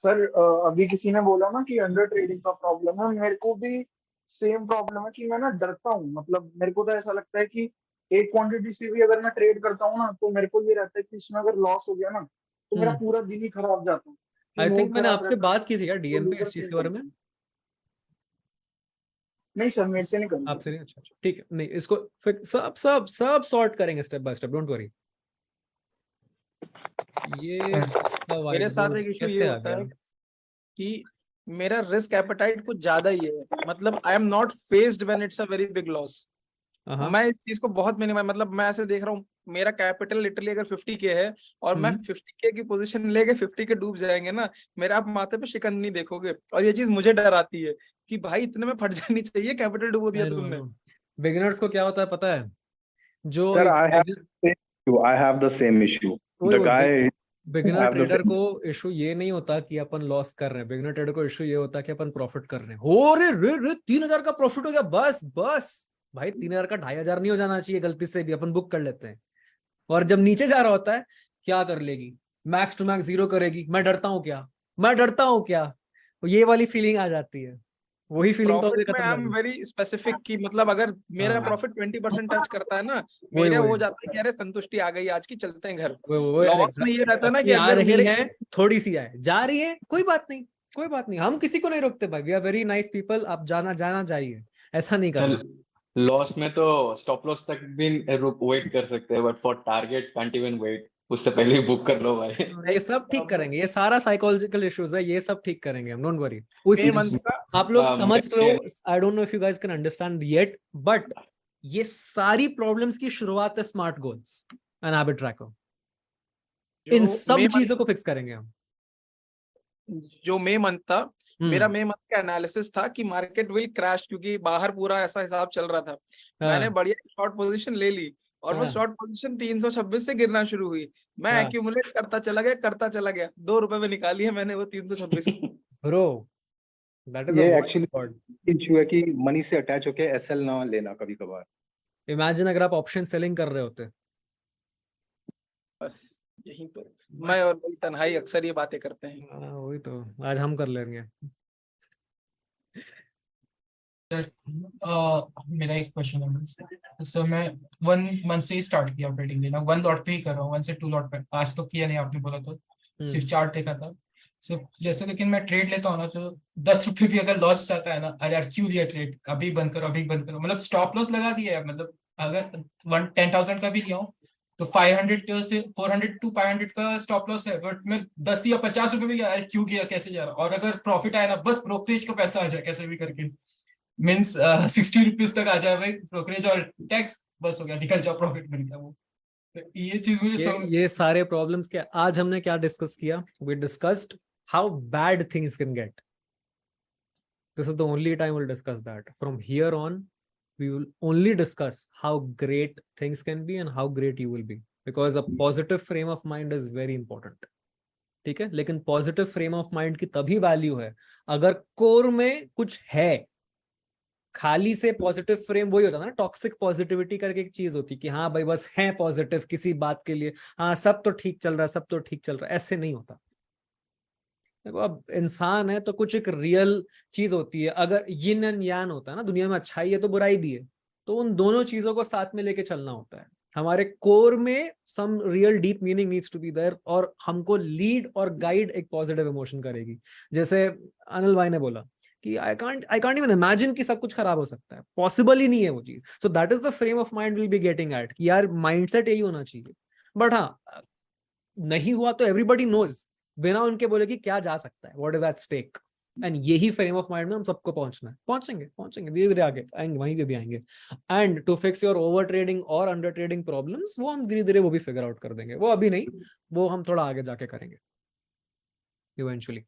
Sir अभी किसी ने बोला ना कि अंडर ट्रेडिंग का प्रॉब्लम है, मेरे को भी सेम प्रॉब्लम है कि मैं ना डरता हूँ। मतलब मेरे को तो ऐसा लगता है कि एक क्वांटिटी से भी अगर मैं ट्रेड करता हूँ ना, तो मेरे को ये रहता है कि इसमें अगर लॉस हो गया ना तो मेरा पूरा दिन ही खराब जाता है। आई थिंक मैंने आपसे बात की थी यार डीएम पे इस चीज के बारे में। नहीं सर, मेरे से नहीं करेंगे। आपसे नहीं? अच्छा ठीक है, नहीं इसको फिर सब सॉर्ट करेंगे step by step, don't worry. ये मेरे साथ एक इशू ये होता है कि मेरा रिस्क एपेटाइट कुछ ज्यादा ही है। मतलब I am not faced when it's a very big loss. मैं इस चीज को बहुत मिनिमम, मतलब मैं ऐसे देख रहा हूँ, मेरा कैपिटल लिटरली अगर 50K है और मैं 50K की पोजीशन लेके 50K डूब जाएंगे ना, मेरा आप माथे पे शिकन नहीं देखोगे। और ये चीज मुझे डर आती है कि भाई इतने में फट जानी चाहिए, कैपिटल डुबो दिया तुमने। बिगिनर्स को क्या होता है पता है? जो I have the same issue. The guy beginner trader को इशू ये नहीं होता कि अपन लॉस कर रहे हैं, बिगिनर ट्रेडर को इशू ये होता है कि अपन प्रॉफिट कर रहे हैं। हो रे 3000 का प्रॉफिट हो गया, बस भाई 3000 का 2500 नहीं हो जाना चाहिए गलती से भी, अपन बुक कर लेते हैं। और जब नीचे जा रहा होता है, क्या कर लेगी, मैक्स टू मैक्स 0 करेगी, मैं डरता हूँ क्या, ये वाली फीलिंग आ जाती है। वही फीलिंग तो प्रॉफिट अभी में खत्म आई कर एम दी। वेरी स्पेसिफिक की मतलब अगर मेरा हाँ। प्रॉफिट 20% टच करता है ना, वही मेरा वही हो जाता है कि अरे संतुष्टि आ गई आज की, चलते हैं घर। वो लॉस में ये रहता है ना कि आ अगर रही मेरे है, थोड़ी सी आए, जा रही है, कोई बात नहीं, कोई बात नहीं, हम किसी को नहीं रोकते भाई, we are very nice people, आप जाना जाना चाहिए, ऐसा नहीं करना। लॉस में तो स्टॉप लॉस तक भी वेट कर सकते हैं, but for target can't even wait, उससे पहले ही बुक कर लो भाई। ये सब ठीक करेंगे, ये सारा साइकोलॉजिकल इश्यूज है, ये सब ठीक करेंगे हम, डोंट वरी। उसी मे मंथ का आप लोग समझ रहे हो, I don't know if you guys can understand yet, but ये सारी प्रॉब्लम्स की शुरुआत है smart goals and habit tracker. इन सब चीजों को फिक्स करेंगे हम। जो मे मंथ था, मेरा मे मंथ का एनालिसिस था कि मार्केट विल क्रैश, क्योंकि बाहर पूरा ऐसा हिसाब चल रहा था। मैंने बढ़िया शॉर्ट पोजीशन ले ली और वो शॉर्ट पोजीशन 326 से गिरना शुरू हुई। मैं एक्यूमुलेट करता चला गया, 2 रुपए में निकाली है मैंने वो 326। ब्रो दैट इज ये एक्चुअली इशू है कि मनी से अटैच होके एसएल ना लेना कभी कभार। इमेजिन अगर आप ऑप्शन सेलिंग कर रहे होते। बस यही तो मैं और मेरी तन्हाई अक्सर ये बातें करते हैं। वही तो आज हम कर लेंगे। मेरा एक क्वेश्चन है सर, मैं 1 मंथ से ही स्टार्ट किया ट्रेडिंग लेना, 1 लॉट पे ही कर रहा हूँ, 1 से 2 लॉट पे, आज तो किया नहीं आपने बोला तो, सिर्फ चार्ट देखा था सिर्फ जैसे। लेकिन मैं ट्रेड लेता हूँ ना, तो 10 रुपए भी अगर लॉस जाता है ना, अरे यार क्यों लिया ट्रेड, अभी बंद करो, अभी बंद करो, मतलब स्टॉप लॉस लगा दिया है। मतलब अगर 10,000 का भी लिया हूँ तो 500 से 400 to 500 का स्टॉप लॉस है, बट मैं 10 या 50 रुपए भी गया, क्यों गया, कैसे जा रहा, और अगर प्रॉफिट आया ना, बस ब्रोकरेज का पैसा आ जाए कैसे भी करके, मीन्स 60 रुपीज तक आ जाए भाई ब्रोकरेज और टैक्स, बस हो गया, निकल जाओ, प्रॉफिट मिल गया। वो तो ये चीज मुझे ये सारे प्रॉब्लम्स क्या आज हमने क्या डिस्कस किया, we discussed how bad things can get. This is the only time we'll discuss that. From here on we will only discuss how great things can be and how great you will be, because a positive frame of mind is very important. ठीक है, लेकिन पॉजिटिव फ्रेम ऑफ माइंड की तभी वैल्यू है अगर कोर में कुछ है। खाली से पॉजिटिव फ्रेम वही होता है ना, टॉक्सिक पॉजिटिविटी करके एक चीज होती है कि हाँ भाई बस है पॉजिटिव किसी बात के लिए, हाँ सब तो ठीक चल रहा है, सब तो ठीक चल रहा है, ऐसे नहीं होता। देखो अब इंसान है तो कुछ एक रियल चीज होती है, अगर यिन एंड यान होता है ना, दुनिया में अच्छाई है तो बुराई भी है, तो उन दोनों चीजों को साथ में लेके चलना होता है। हमारे कोर में some real deep meaning needs to be there, और हमको लीड और गाइड एक पॉजिटिव इमोशन करेगी। जैसे अनिल भाई ने बोला कि आई कांट इवन इमेजिन कि सब कुछ खराब हो सकता है, पॉसिबल ही नहीं है वो चीज। So that is the frame of mind will be getting eight कि यार माइंडसेट यही होना चाहिए। बट हाँ नहीं हुआ तो एवरीबॉडी नोज, बिना उनके बोले कि क्या जा सकता है, what is at stake, and यही फ्रेम ऑफ माइंड में हम सबको पहुंचना है। पहुंचेंगे धीरे धीरे आगे आएंगे, वहीं पे भी आएंगे। And to fix your over trading और अंडर ट्रेडिंग प्रॉब्लम्स, वो हम धीरे धीरे वो भी फिगर आउट कर देंगे, वो अभी नहीं, वो हम थोड़ा आगे जाके करेंगे इवेंचुअली।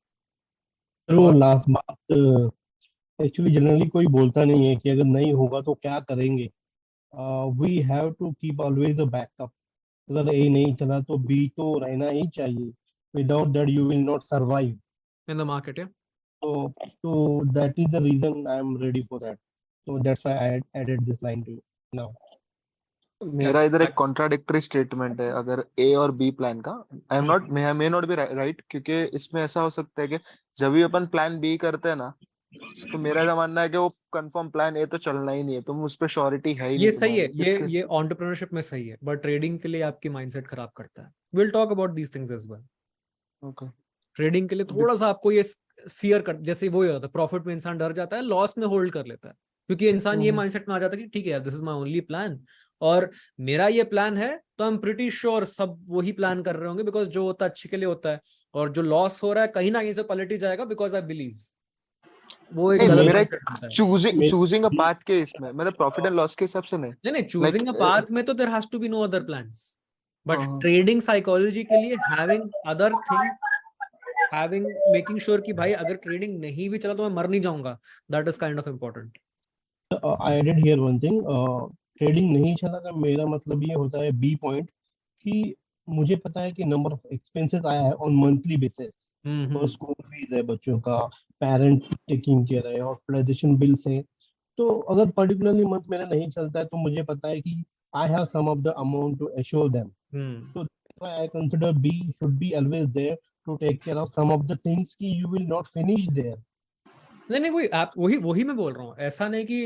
वो लास्ट बात एक्चुअली जनरली कोई बोलता नहीं है कि अगर नहीं होगा तो क्या करेंगे। We have to keep always a backup. अगर ए नहीं चला तो बी तो रहना ही चाहिए, without that you will not survive in the market. so that is the reason I am ready for that, so that's why I added this line to now. मेरा इधर एक कॉन्ट्राडिक्टरी स्टेटमेंट है अगर ए और बी प्लान का। I am not may not be right, क्योंकि इसमें ऐसा हो सकता है कि जब भी अपन प्लान बी करते हैं ना, तो मेरा ऐसा मानना है कि वो कंफर्म प्लान ए तो चलना ही नहीं है, तुम उस पर श्योरिटी है ही नहीं। ये सही है, ये एंटरप्रेन्योरशिप में सही है, बट ट्रेडिंग के लिए आपकी माइंडसेट खराब करता है। Will talk about these things as well. Okay, trading के लिए थोड़ा सा आपको ये फियर कर, जैसे वो होता है प्रॉफिट में इंसान डर जाता है, लॉस में होल्ड कर लेता है, क्योंकि इंसान ये माइंडसेट में आ जाता है कि ठीक है यार this is my only plan, और मेरा ये प्लान है तो आई एम प्रीटी श्योर सब वही प्लान कर रहे होंगे, बिकॉज जो होता है अच्छे के लिए होता है, और जो लॉस हो रहा है कहीं ना कहीं से पलट ही जाएगा, बिकॉज आई बिलीव। वो एक गलत चूजिंग अ पाथ के इसमें, मतलब प्रॉफिट एंड लॉस के हिसाब से नहीं चूजिंग अ पाथ में तो there has to be no other plans, but trading psychology के लिए having other things, having making sure कि भाई अगर ट्रेडिंग नहीं भी चला तो मैं मर नहीं जाऊंगा, that is kind of important. I added here one thing, trading नहीं चला का मेरा मतलब ये होता है बी पॉइंट कि मुझे पता है कि नंबर ऑफ एक्सपेंसेस आया है ऑन मंथली बेसिस, और स्कूल फीस है बच्चों का, पेरेंट टेकिंग केयर है, हॉस्पिटलाइजेशन बिल्स है। तो अगर पर्टिकुलरली मंथ मेरा नहीं चलता है तो मुझे पता है कि I have some of the amount to assure them, so I consider B should be always there to take care of some of the things कि you will not finish there. नहीं वही आप वही मैं बोल रहा हूँ, ऐसा नहीं कि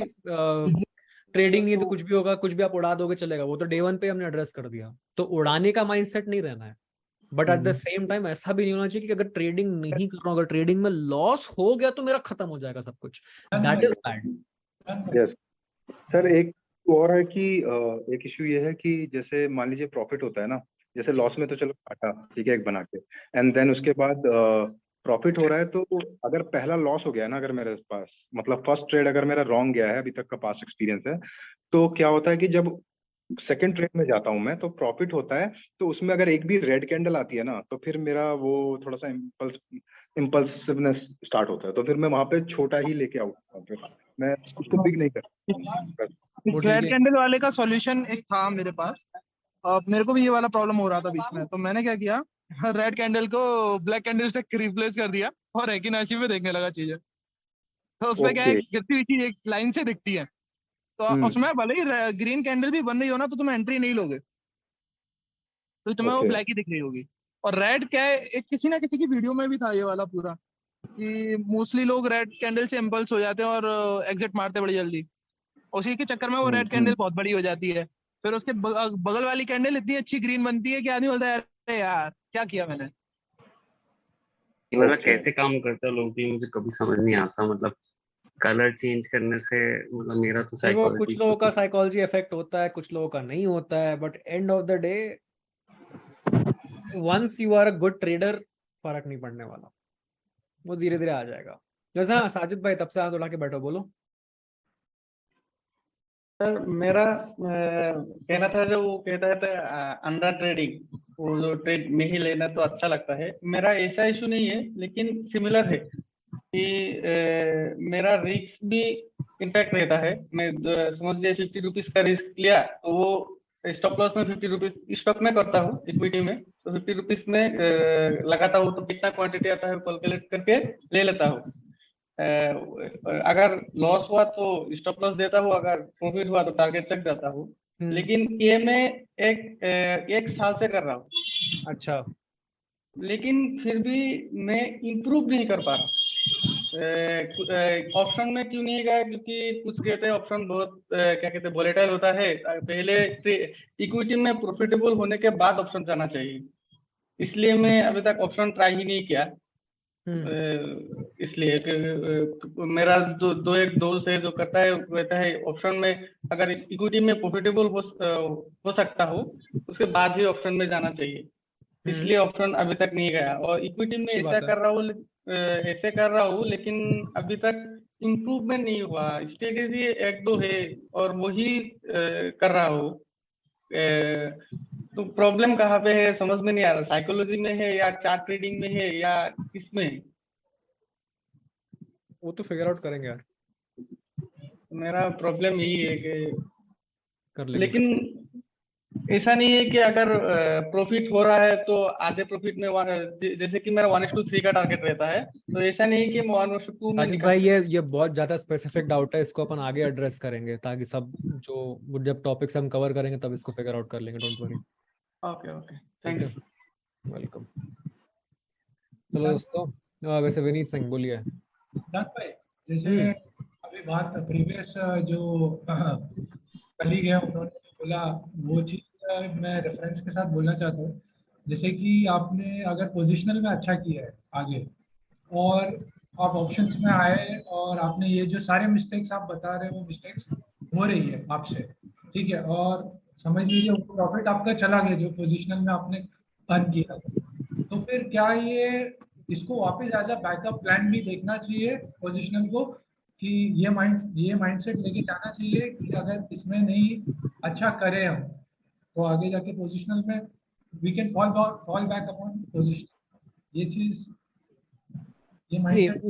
ट्रेडिंग नहीं है तो कुछ भी होगा, कुछ भी आप उड़ा दोगे चलेगा, वो तो डे 1 पे हमने एड्रेस कर दिया। तो उड़ाने का माइंडसेट नहीं रहना है, but at the same time ऐसा भी नहीं होना चाहिए कि अगर ट्रेडिंग नहीं कर रहा हूँ, अगर ट्रेडिंग में लॉस हो गया तो मेरा खत्म हो जाएगा सब कुछ, that is bad. Yes sir, एक और है कि एक इशू ये है कि जैसे मान लीजिए प्रॉफिट होता है ना, जैसे लॉस में तो चलो काटा ठीक है एक बना के, एंड देन उसके बाद प्रॉफिट हो रहा है, तो अगर पहला लॉस हो गया ना, अगर मेरे पास मतलब फर्स्ट ट्रेड अगर मेरा रॉन्ग गया है, अभी तक का पास्ट एक्सपीरियंस है, तो क्या होता है कि जब सेकंड ट्रेड में जाता हूँ मैं तो प्रॉफिट होता है, तो उसमें अगर एक भी रेड कैंडल आती है ना, तो फिर मेरा वो थोड़ा सा इम्पल्सिवनेस स्टार्ट होता है, तो फिर मैं वहां पे छोटा ही लेके आऊँ, फिर मैं उसको बिग नहीं करता। इस रेड कैंडल वाले का सॉल्यूशन एक था मेरे पास। मेरे को भी ये वाला प्रॉब्लम हो रहा था बीच में, तो मैंने क्या किया, रेड कैंडल को ब्लैक कैंडल से रिप्लेस कर दिया और एकिनाशी में देखने लगा चीजें। तो उसमें क्या है, गिरती हुई चीज एक लाइन से दिखती है, तो उसमें भले ही ग्रीन कैंडल भी बन रही हो ना, तो तुम एंट्री नहीं लोगे, तो तुम्हें वो ब्लैक ही दिख रही होगी। और रेड क्या है, एक किसी ना किसी की वीडियो में भी था ये वाला पूरा, कि मोस्टली लोग रेड कैंडल से इम्पल्स हो जाते हैं और एग्जिट मारते बड़ी जल्दी, उसी के चक्कर में वो रेड कैंडल बहुत बड़ी हो जाती है। फिर उसके बगल वाली कैंडल इतनी अच्छी ग्रीन बनती है कि आदमी बोलता है अरे यार क्या किया मैंने। ये वाला कैसे काम करता है लोग भी मुझे कभी समझ नहीं आता, मतलब कलर चेंज करने से, मतलब मेरा तो साइकोलॉजी, कुछ लोगों का साइकोलॉजी इफेक्ट होता है, कुछ लोगों का नहीं होता है, but end of the day once you are a good trader फर्क नहीं पड़ने वाला, वो धीरे धीरे आ जाएगा। जैसा साजिद भाई तब से हाथ उठा के बैठो, बोलो। सर मेरा कहना था, जो वो कहता है अंडर ट्रेडिंग, वो जो ट्रेड में ही लेना तो अच्छा लगता है, मेरा ऐसा इशू नहीं है, लेकिन सिमिलर है कि मेरा रिस्क भी इंटैक्ट रहता है। मैं समझ लिया 50 रुपीज का रिस्क लिया, तो वो स्टॉप लॉस में 50 रुपीज स्टॉक में करता हूँ इक्विटी में, तो 50 रुपीज में लगाता हूँ, तो कितना क्वांटिटी आता है कैलकुलेट करके ले लेता हूँ। अगर लॉस हुआ तो स्टॉप लॉस देता हूँ, अगर प्रॉफिट हुआ तो टारगेट चेक जाता हूँ। लेकिन ये मैं एक साल से कर रहा हूँ। अच्छा। लेकिन फिर भी मैं इम्प्रूव नहीं कर पा रहा। ऑप्शन में क्यों नहीं गया, क्योंकि कुछ कहते हैं ऑप्शन बहुत क्या कहते हैं वोलेटाइल होता है, पहले इक्विटी में प्रॉफिटेबल होने के बाद ऑप्शन जाना चाहिए, इसलिए मैं अभी तक ऑप्शन ट्राई ही नहीं किया। इसलिए मेरा दो एक दोस्त है जो करता है, कहता है ऑप्शन में अगर इक्विटी में प्रॉफिटेबल हो सकता हो उसके बाद ही ऑप्शन में जाना चाहिए, इसलिए ऑप्शन अभी तक नहीं गया। और इक्विटी में ऐसा कर रहा हूँ लेकिन अभी तक इम्प्रूवमेंट नहीं हुआ। स्ट्रेटेजी एक दो है और वही कर रहा हूँ, तो प्रॉब्लम कहाँ पे है समझ में नहीं आ रहा, साइकोलॉजी में है या चार्ट ट्रेडिंग में है या किसमें है? वो तो फिगर आउट करेंगे यार। मेरा प्रॉब्लम यही है कि कर लेंगे। लेकिन ऐसा नहीं है कि अगर प्रॉफिट हो रहा है तो आधे प्रॉफिट में जैसे कि मेरा 1:3 का टारगेट रहता है, तो ऐसा नहीं कि 1:2 में राजीव भाई ये बहुत ज्यादा स्पेसिफिक डाउट है, इसको अपन आगे एड्रेस करेंगे, ताकि सब जो जब टॉपिक्स हम कवर करेंगे तब इसको फिगर आउट कर लेंगे, don't worry. Okay thank you, welcome. चलो दोस्तों, वैसे विनीत सिंह बोलिए। भाई जैसे अभी बात प्रीवियस जो कलीग है उन्होंने बोला, वो चीज मैं रेफरेंस के साथ बोलना चाहता हूँ। जैसे कि आपने अगर पोजिशनल में अच्छा किया है आगे और आप ऑप्शंस में आए और आपने ये जो सारे मिस्टेक्स आप बता रहे हैं वो मिस्टेक्स हो रही है आपसे, ठीक है, और समझ लीजिए प्रॉफिट आपका चला गया जो पोजिशनल में आपने अर्न किया, तो फिर क्या ये इसको वापस एज अ बैकअप प्लान भी देखना चाहिए पोजिशनल को, कि ये माइंडसेट लेके जाना चाहिए कि अगर इसमें नहीं अच्छा करे हम तो आगे जाके पोजिशनल में we can fall back upon position. ये चीज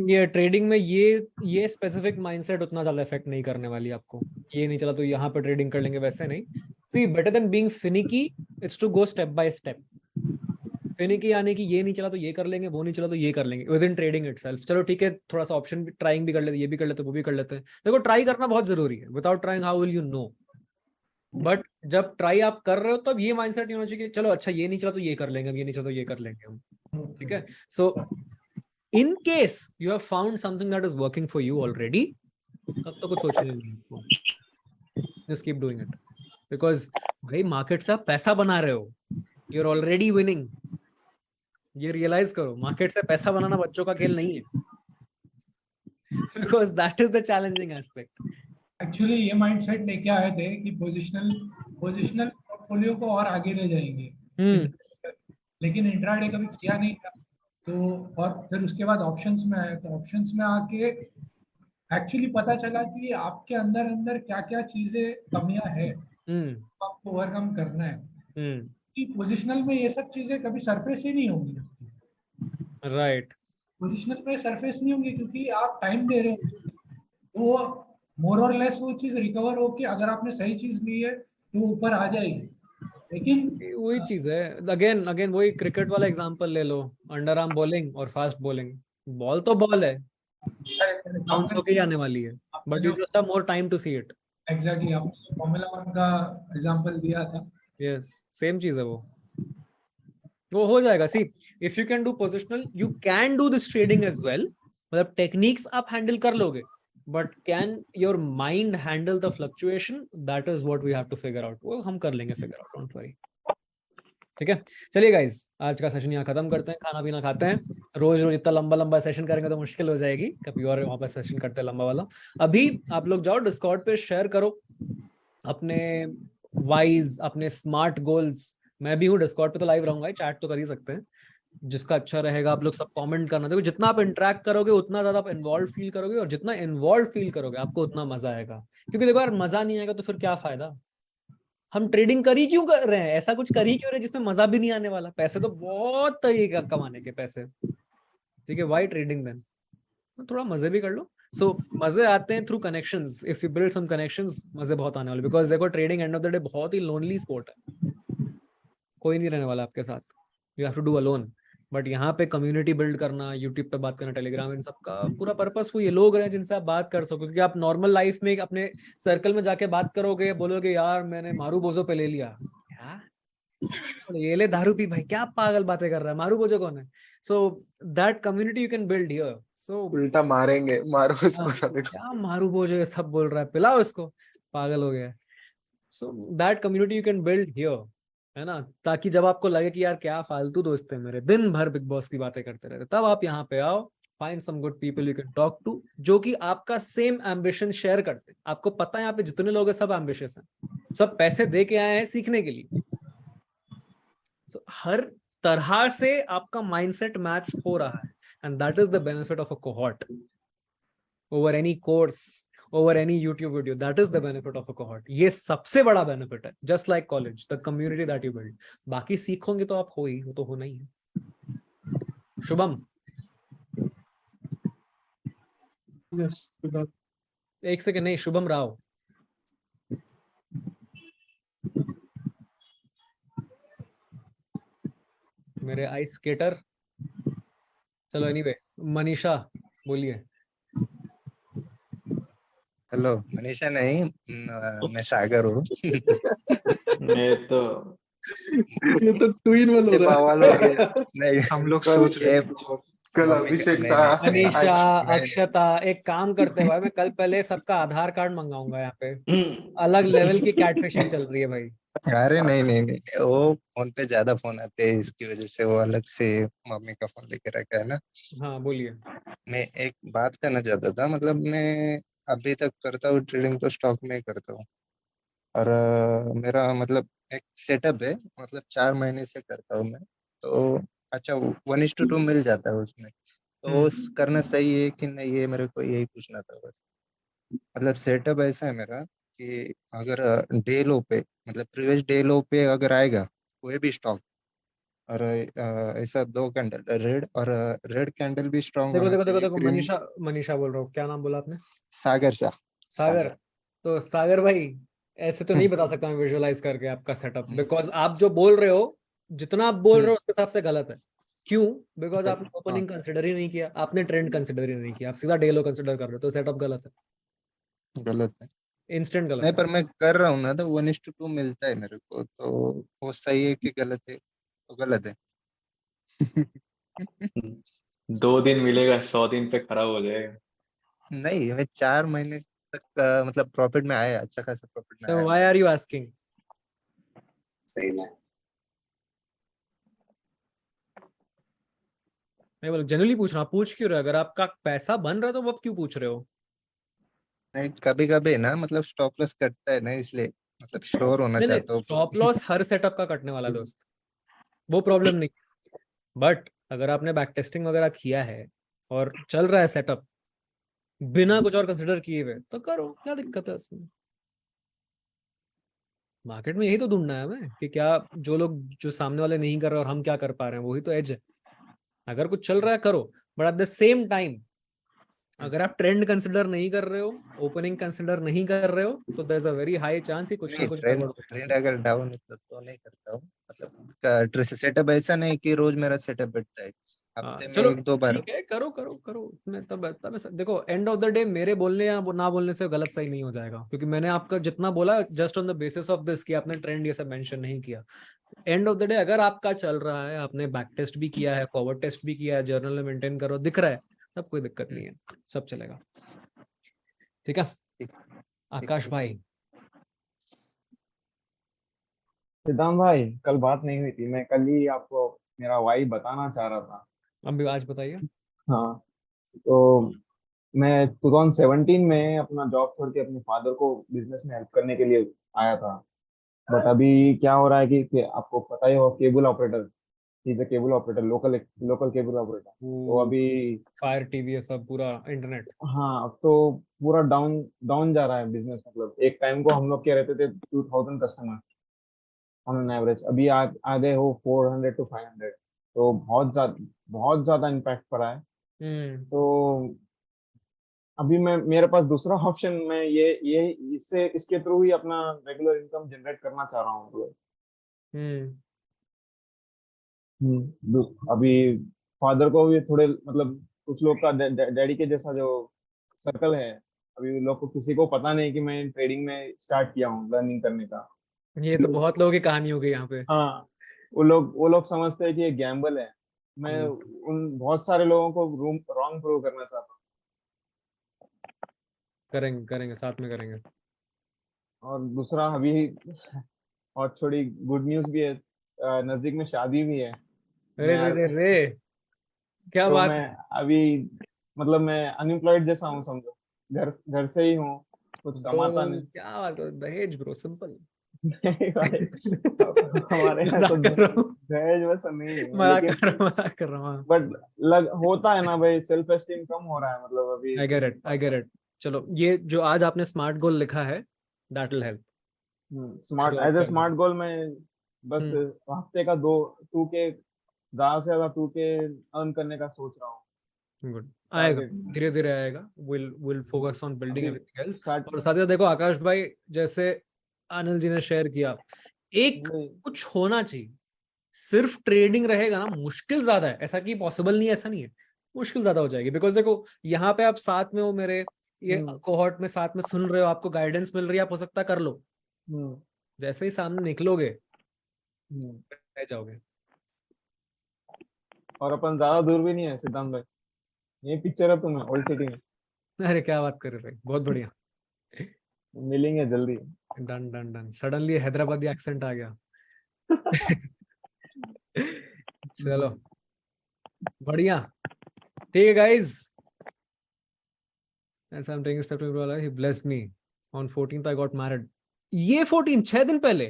ये ट्रेडिंग में ये स्पेसिफिक माइंडसेट उतना ज्यादा इफेक्ट नहीं करने वाली आपको। ये नहीं चला तो यहाँ पे ट्रेडिंग कर लेंगे, वैसे नहीं। See better than being finicky it's to go step by step. Finicky यानी कि ये नहीं चला तो ये कर लेंगे, वो नहीं चला तो ये कर लेंगे विद इन ट्रेडिंग इटसेल्फ। चलो ठीक है, थोड़ा सा ऑप्शन भी ट्राइंग भी कर लेते, ये भी कर लेते, वो भी कर लेते हैं। देखो ट्राई करना बहुत जरूरी है, without trying how will you know. But जब ट्राई आप कर रहे हो तब ये माइंडसेट नहीं होना चाहिए कि चलो अच्छा ये नहीं चला तो ये कर लेंगे, ये नहीं चला तो ये कर लेंगे हम, ठीक है। सो In case you have found something that is working for you already, तब तो कुछ सोचने नहीं है आपको. Just keep doing it. Because भाई मार्केट से आप पैसा बना रहे हो, you're already winning. ये रियलाइज करो, मार्केट से पैसा बनाना बच्चों का खेल नहीं है. Because that is the challenging aspect. Actually ये माइंडसेट लेके आए थे कि पोजिशनल पोर्टफोलियो को और आगे ले जाएंगे, लेकिन इंट्राडे कभी किया नहीं था. तो और फिर उसके बाद ऑप्शंस में आए, तो ऑप्शंस में आके एक्चुअली पता चला कि आपके अंदर अंदर क्या क्या चीजें कमियां है, आपको ओवरकम करना है. कि पोजिशनल में ये सब चीजें कभी सरफेस ही नहीं होंगी. राइट. पोजिशनल में सरफेस नहीं होंगी क्योंकि आप टाइम दे रहे हो, तो मोर और लेस वो चीज रिकवर होके अगर आपने सही चीज ली है तो ऊपर आ जाएगी. लेकिन वही चीज है, अगेन वही क्रिकेट वाला एग्जांपल ले लो, अंडर आर्म बॉलिंग और फास्ट बॉलिंग. बॉल तो बॉल है, बाउंस होके आने वाली है, but you just have more time to see it. Exactly, आपने फॉर्मूला 1 का एग्जांपल दिया था. यस, सेम चीज है वो हो जाएगा. See, if you can do positional, you can do this trading as well. मतलब टेक्निक्स आप हैंडल कर लोगे, but can your mind handle the fluctuation? That is what we have to figure out. वो हम कर लेंगे फिगर आउट, डोंट वरी. ठीक है, चलिए गाइस, आज का सेशन यहाँ खत्म करते हैं, खाना पीना खाते हैं. रोज रोज इतना लंबा सेशन करेंगे तो मुश्किल हो जाएगी, कभी और वहां पर सेशन करते हैं लंबा वाला. अभी आप लोग जाओ डिस्कॉर्ड पे, शेयर करो अपने वाइज, अपने स्मार्ट गोल्स. मैं भी हूँ डिस्कॉर्ड पे, तो लाइव रहूंगा, चैट तो कर ही सकते हैं. जिसका अच्छा रहेगा आप लोग सब कमेंट करना. देखो, जितना आप इंटरेक्ट करोगे उतना ज्यादा आप इन्वॉल्व फील करोगे, और जितना इन्वॉल्व फील करोगे आपको उतना मजा आएगा. क्योंकि देखो यार, मजा नहीं आएगा तो फिर क्या फायदा. हम ट्रेडिंग कर ही क्यों कर रहे हैं? ऐसा कुछ कर ही क्यों रहे जिसमें मजा भी नहीं आने वाला? पैसे तो बहुत तरीके कमाने के पैसे, ठीक है. Why trading then? थोड़ा मजे भी कर लो. सो मजे आते हैं through connections. If you build some connections, मजे बहुत आने वाले. बिकॉज देखो, trading end of the day बहुत ही लोनली स्पोर्ट है. कोई नहीं रहने वाला आपके साथ, you have to do alone. But यहाँ पे कम्युनिटी बिल्ड करना, यूट्यूब पे बात करना, टेलीग्राम, इन सब का पूरा पर्पस वो ये लोग हैं जिनसे आप बात कर सको. क्योंकि आप नॉर्मल लाइफ में अपने सर्कल में जाके बात करोगे, बोलोगे यार मैंने मारू बोझो पे ले लिया, ये ले दारू पी, भाई क्या पागल बातें कर रहा है, मारू बोझो कौन है? So that community you can build here. So उल्टा मारेंगे, मारो इसको, क्या मारू बोझो ये सब बोल रहा है, पिलाओ इसको, पागल हो गया. सो that community you can build here, है ना. ताकि जब आपको लगे कि यार क्या फालतू दोस्त है मेरे, दिन भर बिग बॉस की बातें करते रहते, तब आप यहाँ पे आओ. Find some good people you can talk to, जो कि आपका सेम एम्बिशन शेयर करते. आपको पता है यहाँ पे जितने लोग हैं सब एम्बिशियस हैं, सब पैसे दे के आए हैं सीखने के लिए. So, हर तरह से आपका माइंडसेट मैच हो रहा है, and that is the benefit of a cohort over any course, over any YouTube video. That is the benefit of a cohort. ये सबसे बड़ा बेनिफिट है. Just like college, the community that you build. बाकी सीखोगे तो आप हो ही, वो तो होना ही है. शुभम, यस, एक सेकंड, नहीं, शुभम राव. मेरे आइस स्केटर. चलो एनीवे, मनीषा बोलिए. हेलो, मनीषा नहीं, मैं सागर हूँ. ये तो ट्विन वाला बवाल हो गया. नहीं, हम लोग सोच रहे कल अभिषेक था. मनीषा, अक्षता, एक काम करते हैं भाई, मैं कल पहले सबका आधार कार्ड मंगाऊंगा. यहाँ पे अलग लेवल की कैटफिशिंग चल रही है भाई. अरे नहीं, वो फोन पे ज्यादा फोन आते हैं, इसकी वजह से वो अलग से मम्मी का फोन लेके रखा है ना. हाँ बोलिए. मैं एक बात करना चाहता था. मतलब मैं अभी तक करता हूँ ट्रेडिंग, तो स्टॉक में ही करता हूँ. और मेरा मतलब एक सेटअप है, मतलब 4 महीने से करता हूँ मैं. तो अच्छा 1:2 मिल जाता है उसमें. तो करना सही है कि नहीं, ये मेरे को यही पूछना था बस. मतलब सेटअप ऐसा है मेरा कि अगर डे लो पे, मतलब प्रीवियस डे लो पे अगर आएगा कोई भी स्टॉक, और ऐसा 2 कैंडल रेड, और रेड कैंडल भी स्ट्रांग देखो होना देखो देखो चाहिए. देखो, मनीषा बोल रहा हूँ. क्या नाम बोला आपने? सागर सा. सागर. तो सागर भाई, ऐसे तो नहीं बता सकता मैं विजुअलाइज करके आपका सेटअप, बिकॉज आप जो बोल रहे हो, जितना आप बोल रहे हो उसके हिसाब से गलत है. क्यों? बिकॉज आपने ओपनिंग कंसिडर ही नहीं किया, आपने ट्रेंड कंसिडर ही नहीं किया, आप सीधा डे लो कंसिडर कर रहे हो, तो सेटअप गलत है, गलत है. इंस्टेंट गलत नहीं, है. पर मैं कर रहा हूँ ना, तो 1:2 मिलता है मेरे को. तो वो सही है कि गलत है? तो गलत है. 2 दिन मिलेगा, 100 दिन पे खराब हो जाएगा। नहीं, मैं 4 महीने तक मतलब प्रॉफिट में आया, अच्छा खासा प्रॉफिट में तो आया। Why are you asking? सही में मैं बोल जनरली पूछ रहा हूँ, पूछ क्यों रहे हो? अगर आपका पैसा बन रहा है तो आप क्यों पूछ रहे हो? नहीं, कभी कभी ना मतलब स्टॉप लॉस कटता है ना, इसलिए मतलब श्योर होना नहीं चाहता नहीं, हूँ। स्टॉप लॉस हर सेटअप का कटने वाला दोस्त, वो प्रॉब्लम नहीं। बट अगर आपने बैक टेस्टिंग वगैरह किया है और चल रहा है सेटअप बिना कुछ और कंसिडर किए हुए, तो करो, क्या दिक्कत है उसमें? मार्केट में यही तो ढूंढना है हमें कि क्या जो सामने वाले नहीं कर रहे और हम क्या कर पा रहे हैं, वही तो एज है। अगर कुछ चल रहा है करो, but at the same time अगर आप ट्रेंड कंसिडर नहीं कर रहे हो, ओपनिंग कंसिडर नहीं कर रहे हो, तो there is a very high chance कि कुछ ना नहीं, कुछ ट्रेंड गड़बड़ हो ट्रेंड सकता अगर डाउन है तो नहीं करता हूँ। मतलब सेटअप ऐसा नहीं कि रोज मेरा सेटअप बैठता है, है। हफ्ते में चलो 1-2 बार। ठीक है, करो करो करो। मैं तब देखो, एंड ऑफ द डे मेरे बोलने या ना बोलने से गलत सही नहीं हो जाएगा, क्योंकि मैंने आपका जितना बोला just on the basis of this कि आपने ट्रेंड ये सब मेंशन नहीं किया। एंड ऑफ द डे अगर आपका चल रहा है, आपने बैक टेस्ट भी किया है, फॉरवर्ड टेस्ट भी किया है, जर्नल में मेंटेन करो, दिख रहा है, तब कोई दिक्कत नहीं है, सब चलेगा। ठीक है आकाश भाई? सिद्धांत भाई, कल बात नहीं हुई थी, मैं कल ही आपको मेरा वाई बताना चाह रहा था। अभी आज बताइए। हाँ, तो मैं 2017 में अपना जॉब छोड़ के अपने फादर को बिजनेस में हेल्प करने के लिए आया था। बट अभी क्या हो रहा है कि आपको पता ही हो, cable operator, is a cable operator, local cable operator. तो अभी फायर टीवी ये सब पूरा इंटरनेट, हाँ, अब तो पूरा डाउन डाउन जा रहा है बिजनेस। मतलब एक टाइम को हम लोग क्या रहते थे 2000 कस्टमर ऑन एन एवरेज, अभी आ गए हो 400 to 500। तो बहुत ज्यादा इम्पैक्ट पड़ा है। तो अभी मैं मेरे पास दूसरा ऑप्शन, मैं ये इसके थ्रू ही अपना रेगुलर इनकम जनरेट करना चाह रहा हूँ। अभी फादर को भी थोड़े मतलब कुछ लोग का डैडी के जैसा जो सर्कल है, अभी लोग को किसी को पता नहीं कि मैं ट्रेडिंग में स्टार्ट किया हूँ लर्निंग करने का। ये तो बहुत लोगों की कहानी हो गई यहाँ पे। हाँ, वो लोग समझते हैं कि ये गैम्बल है। मैं उन बहुत सारे लोगों को रॉन्ग प्रूव करना चाहता हूँ। करेंगे करेंगे, साथ में करेंगे। और दूसरा अभी और थोड़ी गुड न्यूज भी है, नजदीक में शादी भी है। रे रे रे रे, क्या तो बात मैं है? अभी मतलब मैं अनएम्प्लॉयड जैसा हूँ समझो, घर से ही हूँ, कुछ कमाता तो नहीं। क्या बात है, दहेज ब्रो, सिंपल। नहीं भाई, हमारे यहाँ तो मजाक कर रहा हूँ, दहेज वैसा नहीं है, मजाक लेकिन कर रहा हूँ। बट होता है ना भाई, सेल्फ एस्टीम कम हो रहा है मतलब अभी। I get it, I get it. चलो, ये जो आज आपने स्मार्ट गोल लिखा है, that will help. Smart as a smart goal में बस हफ्ते का 2K, ज्यादा से ज्यादा 2K अर्न करने का सोच रहा हूँ। गुड, आएगा, टारगेट धीरे धीरे आएगा। विल फोकस ऑन बिल्डिंग अभी एवरीथिंग एल्स। स्टार्ट। और साथ ही साथ देखो आकाश भाई, जैसे अनिल जी ने शेयर किया, एक कुछ होना चाहिए। सिर्फ ट्रेडिंग रहेगा ना, मुश्किल ज्यादा है, ऐसा कि पॉसिबल नहीं है, ऐसा नहीं है, मुश्किल ज्यादा हो जाएगी। बिकॉज देखो यहाँ पे आप साथ में हो मेरे, ये कोहॉर्ट में साथ में सुन रहे हो, आपको गाइडेंस मिल रही है, आप हो सकता है कर लो। जैसे ही सामने निकलोगे रह जाओगे। और अपन ज्यादा दूर भी नहीं है सिद्धांत भाई, ये पिक्चर है तुम्हें ओल्ड सिटी में। अरे क्या बात कर रहे भाई, बहुत बढ़िया। मिलेंगे जल्दी। Done done done, suddenly Hyderabadi accent आ गया। चलो बढ़िया, ठीक है guys. As I'm taking a step to he blessed me on 14th I got married. ये 14 6 दिन पहले।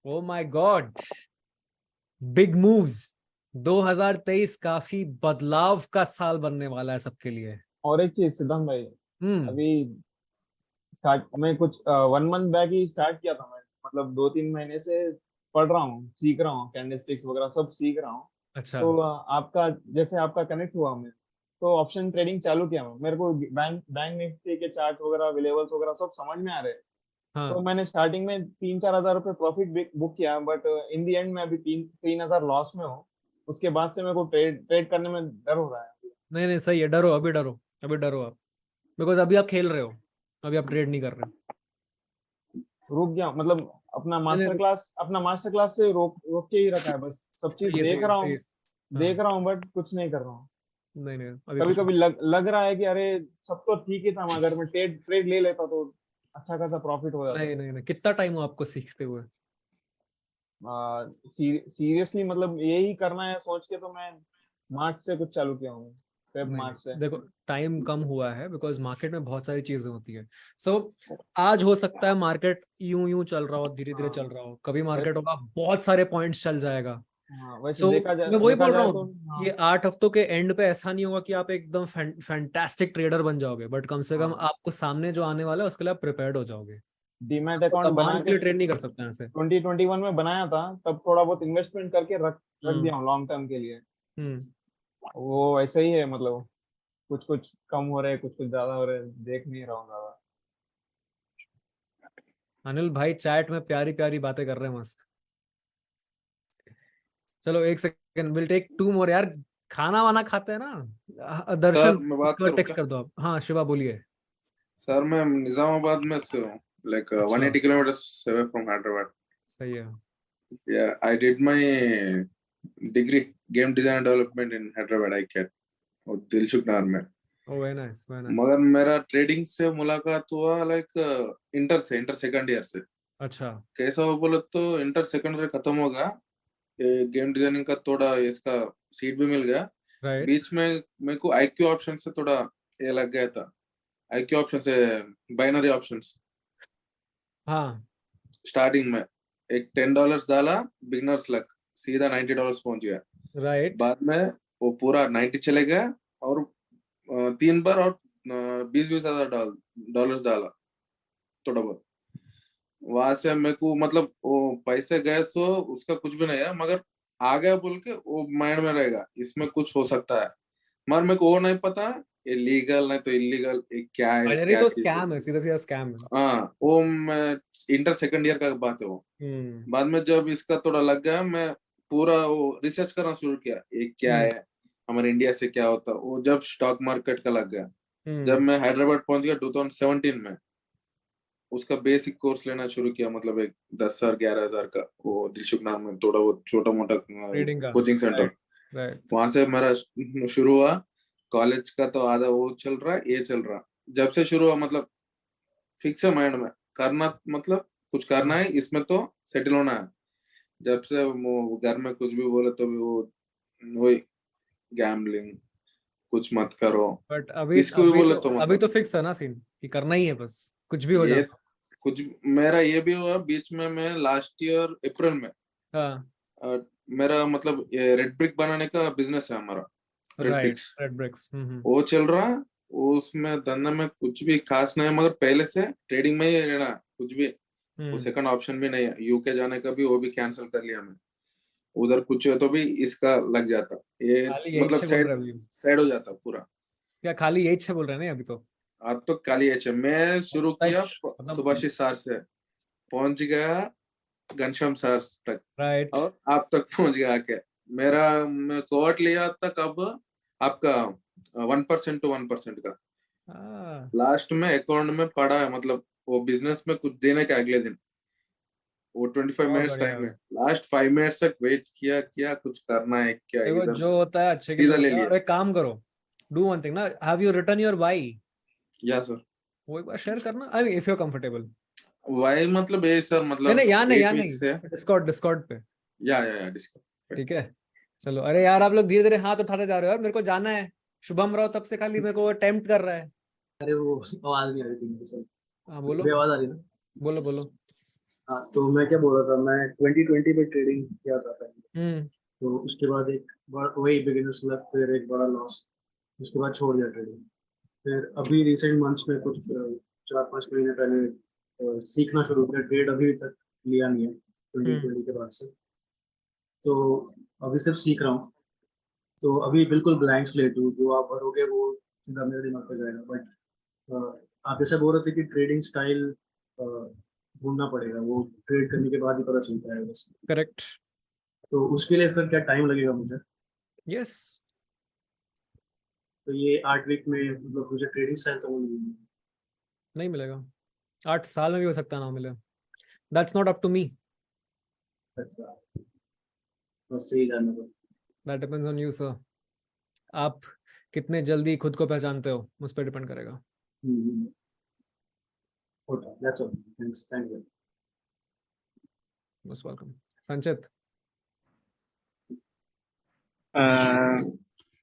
Oh my God, big moves। 2023 काफी बदलाव का साल बनने वाला है सबके लिए। और एक चीज सिद्धांत भाई, अभी मैं कुछ 1 मंथ बैक ही स्टार्ट किया था मैं, मतलब 2-3 महीने से पढ़ रहा हूँ, सीख रहा हूँ, कैंडलस्टिक्स वगैरह सब सीख रहा हूँ। अच्छा। तो आपका जैसे आपका कनेक्ट हुआ मैं, तो ऑप्शन ट्रेडिंग चालू किया मैं। मेरे को बैंक निफ्टी के चार्ट वगैरह, लेवल्स वगैरह सब समझ में आ रहे हैं। तो मैंने स्टार्टिंग में 3-4 हजार रुपए प्रॉफिट बुक किया, बट इन दी एंड में अभी 3 हजार लॉस में हूँ। उसके बाद से मेरे को ट्रेड करने में डर हो रहा है। नहीं नहीं, सही है, डरो अभी, डरो अभी, डरो आप, बिकॉज अभी आप खेल रहे हो, अभी आप ट्रेड नहीं कर रहे हो। रुक गया, मतलब अपना मास्टर क्लास से रोक के ही रखा है बस। सब चीज देख रहा हूँ बट कुछ नहीं कर रहा हूँ। नहीं कभी कभी लग रहा है कि अरे सब तो ठीक ही था, अगर मैं ट्रेड ले लेता तो अच्छा खासा प्रॉफिट हो जाता। नहीं कितना टाइम हुआ आपको सीखते हुए? सीरियसली मतलब यही करना है सोच के तो मैं मार्च से कुछ चालू किया हूँ, मार्च से। देखो टाइम कम हुआ है बिकॉज मार्केट में बहुत सारी चीजें होती है। सो आज हो सकता है मार्केट यूं चल रहा हो, धीरे धीरे चल रहा हो, कभी मार्केट होगा बहुत सारे पॉइंट्स चल जाएगा। वैसे तो देखा जाए, मैं वही बोल रहा हूँ तो ये 8 हफ्तों के एंड पे ऐसा नहीं होगा कि आप एकदम फैंटास्टिक ट्रेडर बन जाओगे, बट कम से कम आपको सामने जो आने वाला है उसके लिए आप प्रिपेयर्ड हो जाओगे। डीमैट अकाउंट बना के ट्रेड नहीं कर सकते ऐसे। 2021 में बनाया था, तब थोड़ा बहुत इन्वेस्टमेंट करके रख दिया हूँ लॉन्ग टर्म के लिए। वो ऐसे ही है, मतलब कुछ कम हो रहे, कुछ ज्यादा हो रहे, देख नहीं रहा हूँ ज्यादा। अनिल भाई चैट में प्यारी प्यारी बातें कर रहे हैं मस्त। चलो एक सेकंड, विल टेक 2 मोर यार, खाना वाना खाते हैं ना। दर्शन मैं बात इसका करूं टेक्स्ट क्या? कर दो आप। हाँ शिवा बोलिए। सर मैं निजामाबाद में से हूँ, like 180 kilometers away from Hyderabad. सही है। Yeah, I did my degree game design and development in Hyderabad ICAT और दिलसुख नगर में। Very nice very nice. मगर मेरा ट्रेडिंग से मुलाकात हुआ इंटर सेकंड ईयर से। अच्छा कैसा हो बोले तो इंटर सेकंड ईयर खत्म होगा, गेम डिजाइनिंग का थोड़ा इसका सीट भी मिल गया। बीच में मेरे को IQ ऑप्शन से थोड़ा ये लग गया था, IQ ऑप्शन से बाइनरी ऑप्शंस। हाँ स्टार्टिंग में एक $10 डाला, बिगनर्स लक, सीधा $90 पहुंच गया। बाद में वो पूरा 90 चले गया और 3 बार और 20-20 हजार डॉलर्स डाला थोड़ा बहुत। वहां से मेरे को मतलब वो पैसे गए सो उसका कुछ भी नहीं है, मगर आ गया बोल के वो माइंड में रहेगा इसमें कुछ हो सकता है, मगर मेरे को वो नहीं पता ये लीगल नहीं तो इलीगल क्या है, बाइनरी क्या तो चीज स्कैम है, सीधा सीधा स्कैम है। हाँ वो मैं इंटर सेकंड ईयर का बात है वो। बाद में जब इसका थोड़ा लग गया, मैं पूरा वो रिसर्च करना शुरू किया ये क्या है, हमारे इंडिया से क्या होता, वो जब स्टॉक मार्केट का लग गया। जब मैं हैदराबाद पहुंच गया 2017 में, उसका बेसिक कोर्स लेना शुरू किया, मतलब एक 10,000-11,000 का वो दिलसुख नाम में थोड़ा बहुत छोटा मोटा कोचिंग सेंटर। वहां से मेरा शुरू हुआ। कॉलेज का तो आधा वो चल रहा है, ये चल रहा। जब से शुरू हुआ मतलब फिक्स है माइंड में करना, मतलब कुछ करना है, इसमें तो सेटल होना है। जब से वो घर में कुछ भी बोले तो भी वो वही गैम्बलिंग, कुछ मत करो, बट अभी इसको भी बोले तो अभी मतलब तो फिक्स है ना सीन कि करना ही है, बस कुछ भी हो ये जाए। कुछ मेरा ये भी हुआ बीच में। मैं लास्ट ईयर अप्रैल में मेरा मतलब ये रेड ब्रिक बनाने का बिजनेस है हमारा, रेड ब्रिक्स वो चल रहा। उसमें धंधा में कुछ भी खास नहीं है, मगर पहले से ट्रेडिंग में ही रहना, कुछ भी वो सेकंड ऑप्शन भी नहीं है। यूके जाने का भी वो भी कैंसिल कर लिया मैं, उधर कुछ है तो भी इसका लग जाता, ये मतलब साइड हो जाता पूरा। क्या खाली यही बोल रहे हैं ना अभी तो? अब तो खाली है। मैं शुरू किया सुभाषित सर से, पहुंच गया घनश्याम सर तक, और आप तक पहुंच गया आके। मेरा मैं कोर्ट लिया था कब आपका 1% to 1% का लास्ट में अकाउंट में पड़ा है, मतलब वो बिजनेस में कुछ देने के अगले दिन वो 25 मिनट्स टाइम है, लास्ट 5 मिनट्स तक वेट किया कुछ करना है क्या, इधर जो होता है अच्छे के लिए होता है। और एक काम करो, डू वन थिंग ना, have you return your why? या सर वो एक बार शेयर करना, I mean if you are comfortable. Why मतलब ये सर, मतलब नहीं यहाँ नहीं, डिस्कॉर्ड पे। या डिस्कॉर्ड, ठीक है चलो। अरे यार आप लोग धीरे धीरे हाथ उठाते जा रहे हो यार, मेरे को जाना है। शुभम राव तब से खाली मेरे को अटेम्प्ट कर रहा है। अरे वो आवाज नहीं आ रही थी मुझे। हाँ बोलो, आवाज आ रही ना? बोलो। हाँ तो मैं क्या बोल रहा था, मैं 2020 में ट्रेडिंग किया था पहले। तो उसके बाद एक वही बिगिनर्स लक, फिर एक बड़ा लॉस, उसके बाद छोड़ दिया ट्रेडिंग। फिर अभी रिसेंट मंथ्स में कुछ 4-5 महीने पहले सीखना शुरू किया। ट्रेड अभी तक लिया नहीं है 2020 के बाद से, तो अभी सिर्फ सीख रहा हूँ। तो अभी बिल्कुल ब्लैंक स्लेट हूँ, जो आप भरोगे वो सीधा मेरे दिमाग पे जाएगा। बट आप जैसे बोल रहे थे कि ट्रेडिंग स्टाइल ढूंढना पड़ेगा, वो ट्रेड करने के बाद ही पता चलता है बस। करेक्ट। तो उसके लिए फिर क्या टाइम लगेगा मुझे? यस। तो ये 8 वीक में मतलब मुझे ट्रेडिंग स्टाइल तो नहीं मिलेगा, 8 साल में भी हो सकता ना मिले। That's not up to me. अच्छा, बस सही जानना पड़ता है। That depends on you, sir. आप कितने जल्दी खुद को पहचानते हो उस पर डिपेंड करेगा। Okay, that's all. Thanks, thank you. Most welcome. संचित,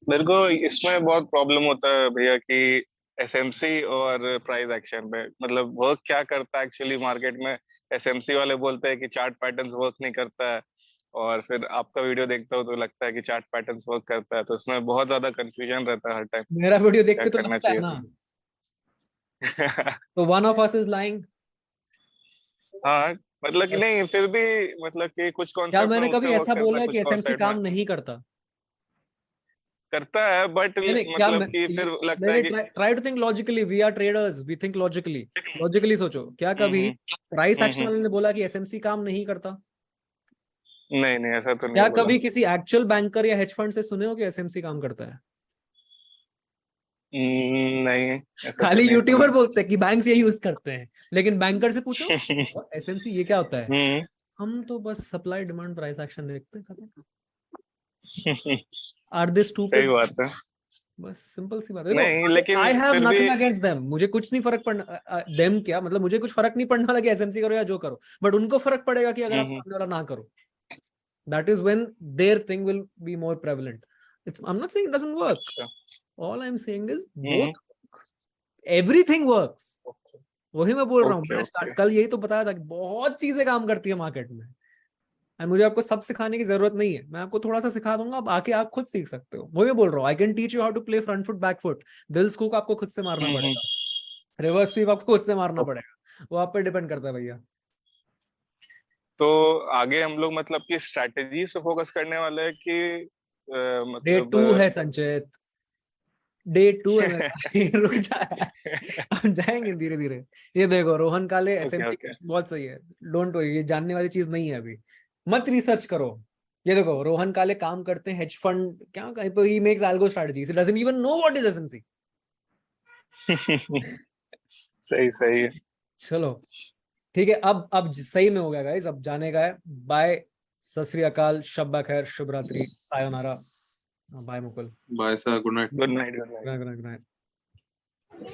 मेरे को इसमें बहुत प्रॉब्लम होता है भैया कि एसएमसी और प्राइस एक्शन पे, मतलब वर्क क्या करता है एक्चुअली मार्केट में। एसएमसी वाले बोलते हैं कि चार्ट पैटर्न्स वर्क नहीं करता है, और फिर आपका वीडियो देखता हूँ तो लगता है कि चार्ट पैटर्न्स वर्क करता है, तो उसमें बहुत ज्यादा कंफ्यूजन रहता है हर टाइम। मेरा वीडियो देख क्या के तो करना लगता है चाहिए ना, तो one of us is lying. हाँ, मतलब कि नहीं, फिर भी मतलब कि कुछ क्या कॉन्सेप्ट में मैंने उसका कभी वर्क ऐसा करता बोला है, है कुछ कि एसएमसी कॉन्सेप्ट काम में नहीं करता? करता है, बट नहीं, क्या मतलब कि फिर लगता है कि try to think logically, we are traders, we think logically सोचो, क्या कभी प्राइस एक्शन वाले ने बोला कि एसएमसी काम नहीं करता? नहीं ऐसा तो नहीं क्या बोला। कभी किसी एक्चुअल बैंकर या हेज फंड से सुने हो कि एसएमसी काम करता है? नहीं, ऐसा तो खाली नहीं यूट्यूबर सुना। बोलते हैं कि बैंक्स ये यूज करते हैं, लेकिन बैंकर से पूछो एसएमसी ये क्या होता है, हम तो बस सप्लाई डिमांड प्राइस एक्शन देखते हैं। आर दे सही स्टूपिड? बात है। बस सिंपल सी बात नहीं, है। लेकिन आई हैव फिर नथिंग भी अगेंस्ट देम, मुझे कुछ नहीं फर्क पड़ना देम, क्या मतलब मुझे कुछ फर्क नहीं पड़ने वाला कि एसएमसी करो या जो करो, बट उनको फर्क पड़ेगा कि अगर आप सामने वाला ना करो। That is when there thing will be more prevalent. It's, I am not saying it doesn't work, all I am saying is both, everything works. वही मैं बोल रहा हूँ, मैंने कल यही तो बताया था कि बहुत चीजें काम करती है मार्केट में, एंड मुझे आपको सब सिखाने की जरूरत नहीं है, मैं आपको थोड़ा सा सिखा दूंगा, आप आके आप खुद सीख सकते हो। वही मैं बोल रहा हूँ, I can teach you how to play front foot back foot, dilscoop आपको खुद से मारना पड़ेगा, रिवर्स स्वीप आपको खुद से मारना पड़ेगा, वो आप पे डिपेंड करता है भैया। तो आगे हम लोग मतलब कि स्ट्रेटजीज पे फोकस करने वाले हैं कि डे मतलब 2 है संचित, डे 2 है मेरा। रुक जा, हम जाएंगे धीरे धीरे। ये देखो रोहन काले एसएमसी बहुत सही है, डोंट वरी, ये जानने वाली चीज नहीं है, अभी मत रिसर्च करो। ये देखो रोहन काले काम करते हैं हेज फंड, क्या कहीं पे he makes algo strategies, he doesn't even know what is SMC. सही है। चलो ठीक है, अब सही में हो गया गाइस, अब जाने का है। बाय, सत श्री अकाल, शब खैर, शुभ रात्रि, सायोनारा, bye Mukul, bye sir, good night. Good night. Good night.